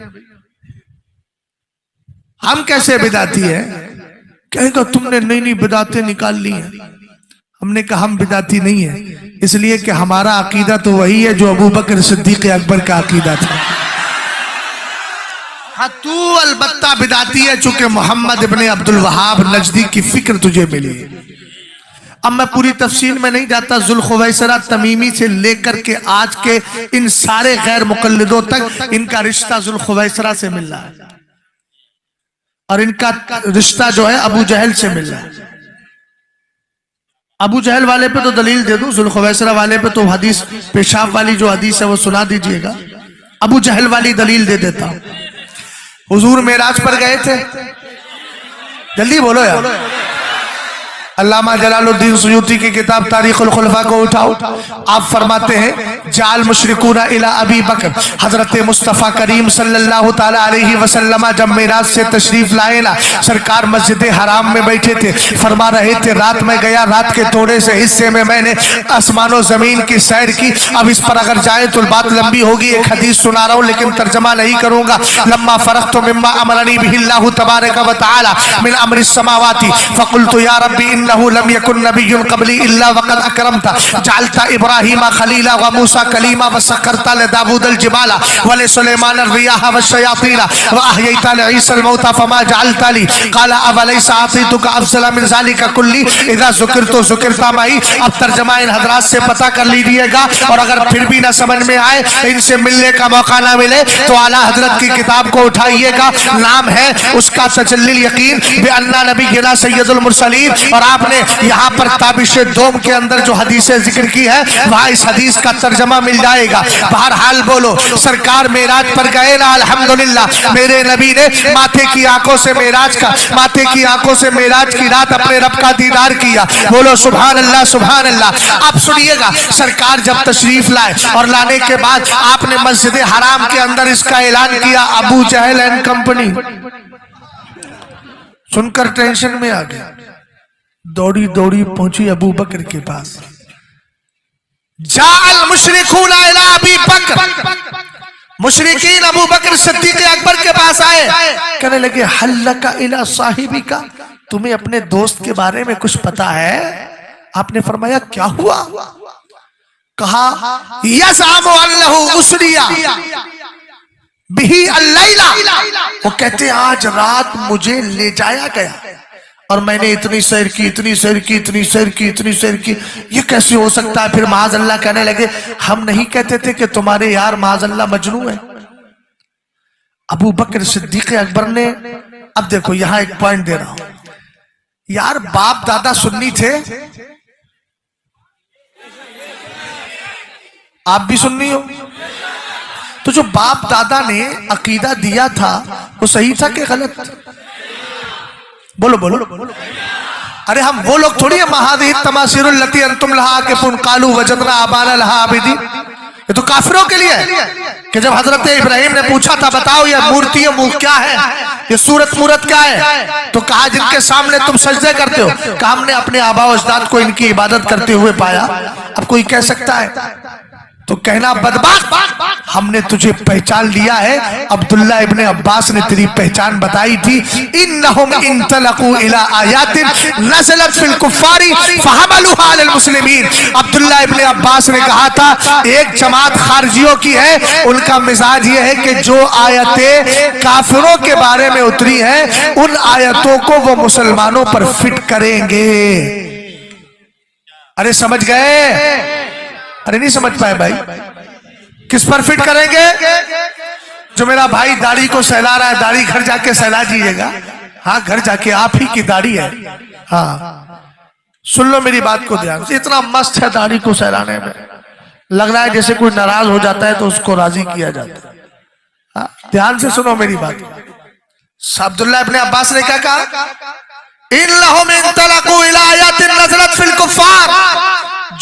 A: ہم کیسے بدعتی ہیں؟ کہیں گا تم نے نئی نئی بدعتیں نکال لی ہیں. ہم نے کہا ہم بدعتی نہیں ہیں، اس لیے کہ ہمارا عقیدہ تو وہی ہے جو ابو بکر صدیق اکبر کا عقیدہ تھا. ہاں تو البتہ بدعتی ہے چونکہ محمد ابن عبد الوہاب نجدی کی فکر تجھے ملی. اب میں پوری تفصیل میں نہیں جاتا. ذوالخویسرہ تمیمی سے لے کر کے آج کے ان سارے غیر مقلدوں تک ان کا رشتہ ذوالخویسرہ سے مل رہا ہے، اور ان کا رشتہ جو ہے ابو جہل سے مل رہا ہے. ابو جہل والے پہ تو دلیل دے دوں، ذوالخویسرہ والے پہ تو حدیث پیشاب والی جو حدیث ہے وہ سنا دیجئے گا. ابو جہل والی دلیل دے دیتا ہوں. حضور معراج پر گئے تھے، جلدی بولو یار. علامہ جلال الدین سیوطی کی کتاب تاریخ الخلفاء کو اٹھاؤ. آپ فرماتے ہیں جعل مشرکون الی ابی بکر. حضرت مصطفیٰ کریم صلی اللہ تعالی علیہ وسلم جب معراج سے تشریف لائے نا، سرکار مسجد حرام میں بیٹھے تھے، فرما رہے تھے رات میں گیا، رات کے تھوڑے سے حصے میں میں نے آسمان و زمین کی سیر کی. اب اس پر اگر جائے تو بات لمبی ہوگی، ایک حدیث سنا رہا ہوں لیکن ترجمہ نہیں کروں گا. لما فرغت مما امرنی بہ اللہ تبارک و تعالی من امر السماوات فقلت یا ربی انه لم يكن نبي قبلي الا وقد اكرمت جعلت ابراهيم خليلا وموسى كليما وسخرت لداود الجبال ولسليمان الرياح والشياطين واحييت لعيسى الموتى فما جعلت لي قال اوليس اعطيتك افضل من ذلك كله اذا ذکرت ذکرت معي. اب ترجمہ ان حضرات سے پتہ کر لیجیے گا، اور اگر پھر بھی نہ سمجھ میں آئے، ان سے ملنے کا موقع نہ ملے تو اعلیٰ حضرت کی کتاب کو اٹھائیے گا، نام ہے اس کا تجلی الیقین بأن نبینا سید المرسلین. اور آپ نے یہاں پر تابش دوم کے اندر جو حدیثیں ذکر کی ہے وہاں اس حدیث کا ترجمہ مل جائے گا. بہرحال بولو، سرکار معراج پر گئے نا، الحمدللہ میرے نبی نے ماتھے کی آنکھوں سے معراج کی رات اپنے رب کا دیدار کیا. بولو سبحان اللہ سبحان اللہ. اب سنیے گا، سرکار جب تشریف لائے اور لانے کے بعد آپ نے مسجد حرام کے اندر اس کا اعلان کیا، ابو جہل اینڈ کمپنی سن کر ٹینشن میں آ گیا، دوڑی دوڑی پہنچی ابو بکر کے پاس. جاء المشرکون الی ابی بکر، مشرکین ابو بکر صدیق اکبر کے پاس آئے، کہنے لگے حل لک الی صاحبک، تمہیں اپنے دوست کے بارے میں کچھ پتا ہے؟ آپ نے فرمایا کیا ہوا؟ کہا یزعم انہ اسری بہی اللیلہ، وہ کہتے آج رات مجھے لے جایا گیا اور میں نے اتنی سیر کی، یہ کیسے ہو سکتا ہے؟ پھر معاذ اللہ کہنے لگے ہم نہیں کہتے تھے کہ تمہارے یار معاذ اللہ مجنون ہے؟ ابو بکر صدیق اکبر نے، اب دیکھو یہاں ایک پوائنٹ دے رہا ہوں، یار باپ دادا سنی تھے، آپ بھی سنی ہو، تو جو باپ دادا نے عقیدہ دیا تھا وہ صحیح تھا کہ غلط؟ بولو بولو. ارے ہم وہ لوگ تھوڑی ہیں مہادی التماثیر التی انتم لہا عاکفون قالوا وجدنا آبانا لہا عابدین. یہ تو کافروں کے لیے ہے کہ جب حضرت ابراہیم نے پوچھا تھا بتاؤ یہ مورتی کیا ہے، یہ صورت مورت کیا ہے، تو کہا جن کے سامنے تم سجدے کرتے ہو، کہ ہم نے اپنے آباء و اجداد کو ان کی عبادت کرتے ہوئے پایا. اب کوئی کہہ سکتا ہے تو کہنا بدبخت ہم نے تجھے پہچان لیا ہے. عبداللہ ابن عباس نے تیری پہچان بتائی تھی، انہم انطلقوا الی آیات نزلت فی الکفار فحملوها علی المسلمین. عبداللہ ابن عباس نے کہا تھا ایک جماعت خارجیوں کی ہے، ان کا مزاج یہ ہے کہ جو آیتیں کافروں کے بارے میں اتری ہیں ان آیتوں کو وہ مسلمانوں پر فٹ کریں گے. ارے سمجھ گئے؟ ارے نہیں سمجھ پائے بھائی، کس پر فٹ کریں گے؟ جو میرا بھائی داڑھی کو سہلا رہا ہے، داڑھی گھر جا کے سہلا جیئے گا. ہاں گھر جا کے، آپ ہی کی داڑھی ہے. ہاں سن لو میری بات کو دھیان سے، اتنا مست ہے داڑھی کو سہلانے میں، لگ رہا ہے جیسے کوئی ناراض ہو جاتا ہے تو اس کو راضی کیا جاتا ہے. دھیان سے سنو میری بات. عبداللہ ابن عباس نے کیا کہا؟ انہم انطلقوا الی آیات نزلت فی الکفار،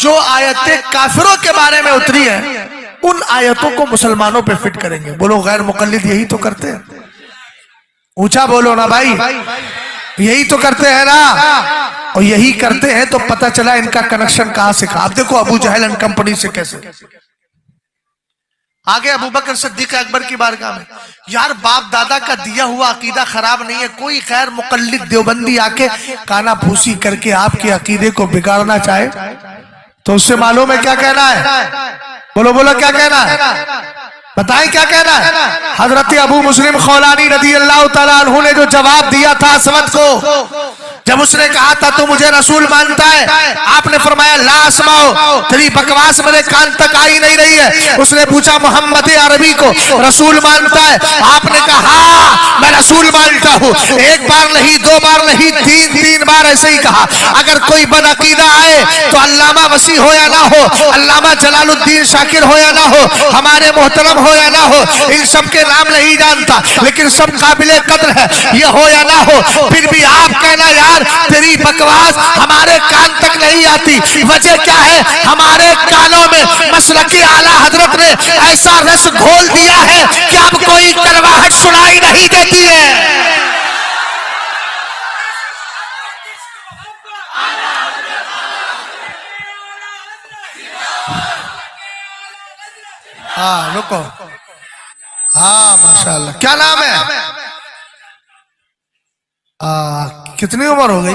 A: جو آیتیں کافروں کے بارے میں اتری ہیں ان آیتوں کو مسلمانوں پہ فٹ کریں گے. بولو غیر مقلد یہی تو کرتے ہیں، اونچا بولو نا بھائی، یہی تو کرتے ہیں نا. اور یہی کرتے ہیں تو پتہ چلا ان کا کنیکشن کہاں سے کہا. اب دیکھو ابو جہل اینڈ کمپنی سے کیسے آگے ابو بکر صدیق اکبر کی بارگاہ میں. یار باپ دادا کا دیا ہوا عقیدہ خراب نہیں ہے، کوئی غیر مقلد دیوبندی آ کے کانا پھوسی کر کے آپ کے عقیدے کو بگاڑنا چاہے تو اس سے معلوم ہے کیا کہنا ہے. بولو بولو کیا کہنا ہے، بتائیں کیا کہنا ہے. حضرت ابو مسلم خولانی رضی اللہ تعالیٰ عنہ نے جو جواب دیا تھا اسود کو، جب اس نے کہا تھا تو مجھے رسول مانتا ہے، آپ نے فرمایا لا اسمعو، تیری بکواس میرے کان تک آئی نہیں رہی ہے. اس نے پوچھا محمد عربی کو رسول مانتا ہے؟ آپ نے کہا ہاں میں رسول مانتا ہوں. ایک بار نہیں، دو بار نہیں، تین بار ایسے ہی کہا. اگر کوئی بد عقیدہ آئے تو علامہ وسیع ہو یا نہ ہو، علامہ جلال الدین شاکر ہو یا نہ ہو، ہمارے محترم ہو یا نہ ہو، ان سب کے نام نہیں جانتا لیکن سب قابل قدر ہے، یہ ہو یا نہ ہو، پھر بھی آپ کہنا یار تیری بکواس ہمارے کان تک نہیں آتی. وجہ کیا ہے؟ ہمارے کانوں میں مسلک اعلیٰ حضرت نے ایسا رس گھول دیا ہے کہ اب کوئی کرواہٹ سنائی نہیں دیتی ہے. ہاں رکو، ہاں ماشاءاللہ. کیا نام ہے؟ کتنی عمر ہو گئی؟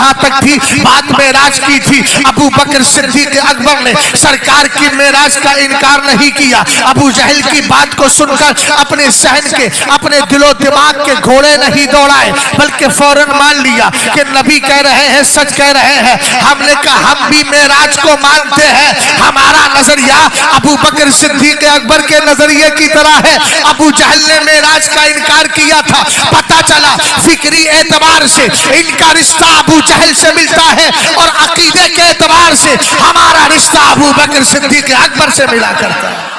A: کہاں تک تھی؟ بات معراج کی تھی. ابو بکر صدیق اکبر نے سرکار کی معراج کا انکار نہیں کیا. ابو جہل کی بات کو سن کر اپنے ذہن کے اپنے دل و دماغ کے گھوڑے نہیں دوڑائے بلکہ فوراً مان لیا کہ نبی کہہ رہے ہیں سچ کہہ رہے ہیں. ہم نے کہا ہم بھی معراج کو مانتے ہیں. ہمارا نظریہ ابو بکر صدیق اکبر کے نظریے کی طرح ہے. ابو جہل نے معراج کا انکار کیا تھا. پتہ چلا فکری اعتبار سے ان کا رشتہ ابو جہل سے ملتا ہے اور عقیدے کے اعتبار سے ہمارا رشتہ ابو بکر صدیق اکبر سے ملا کرتا ہے.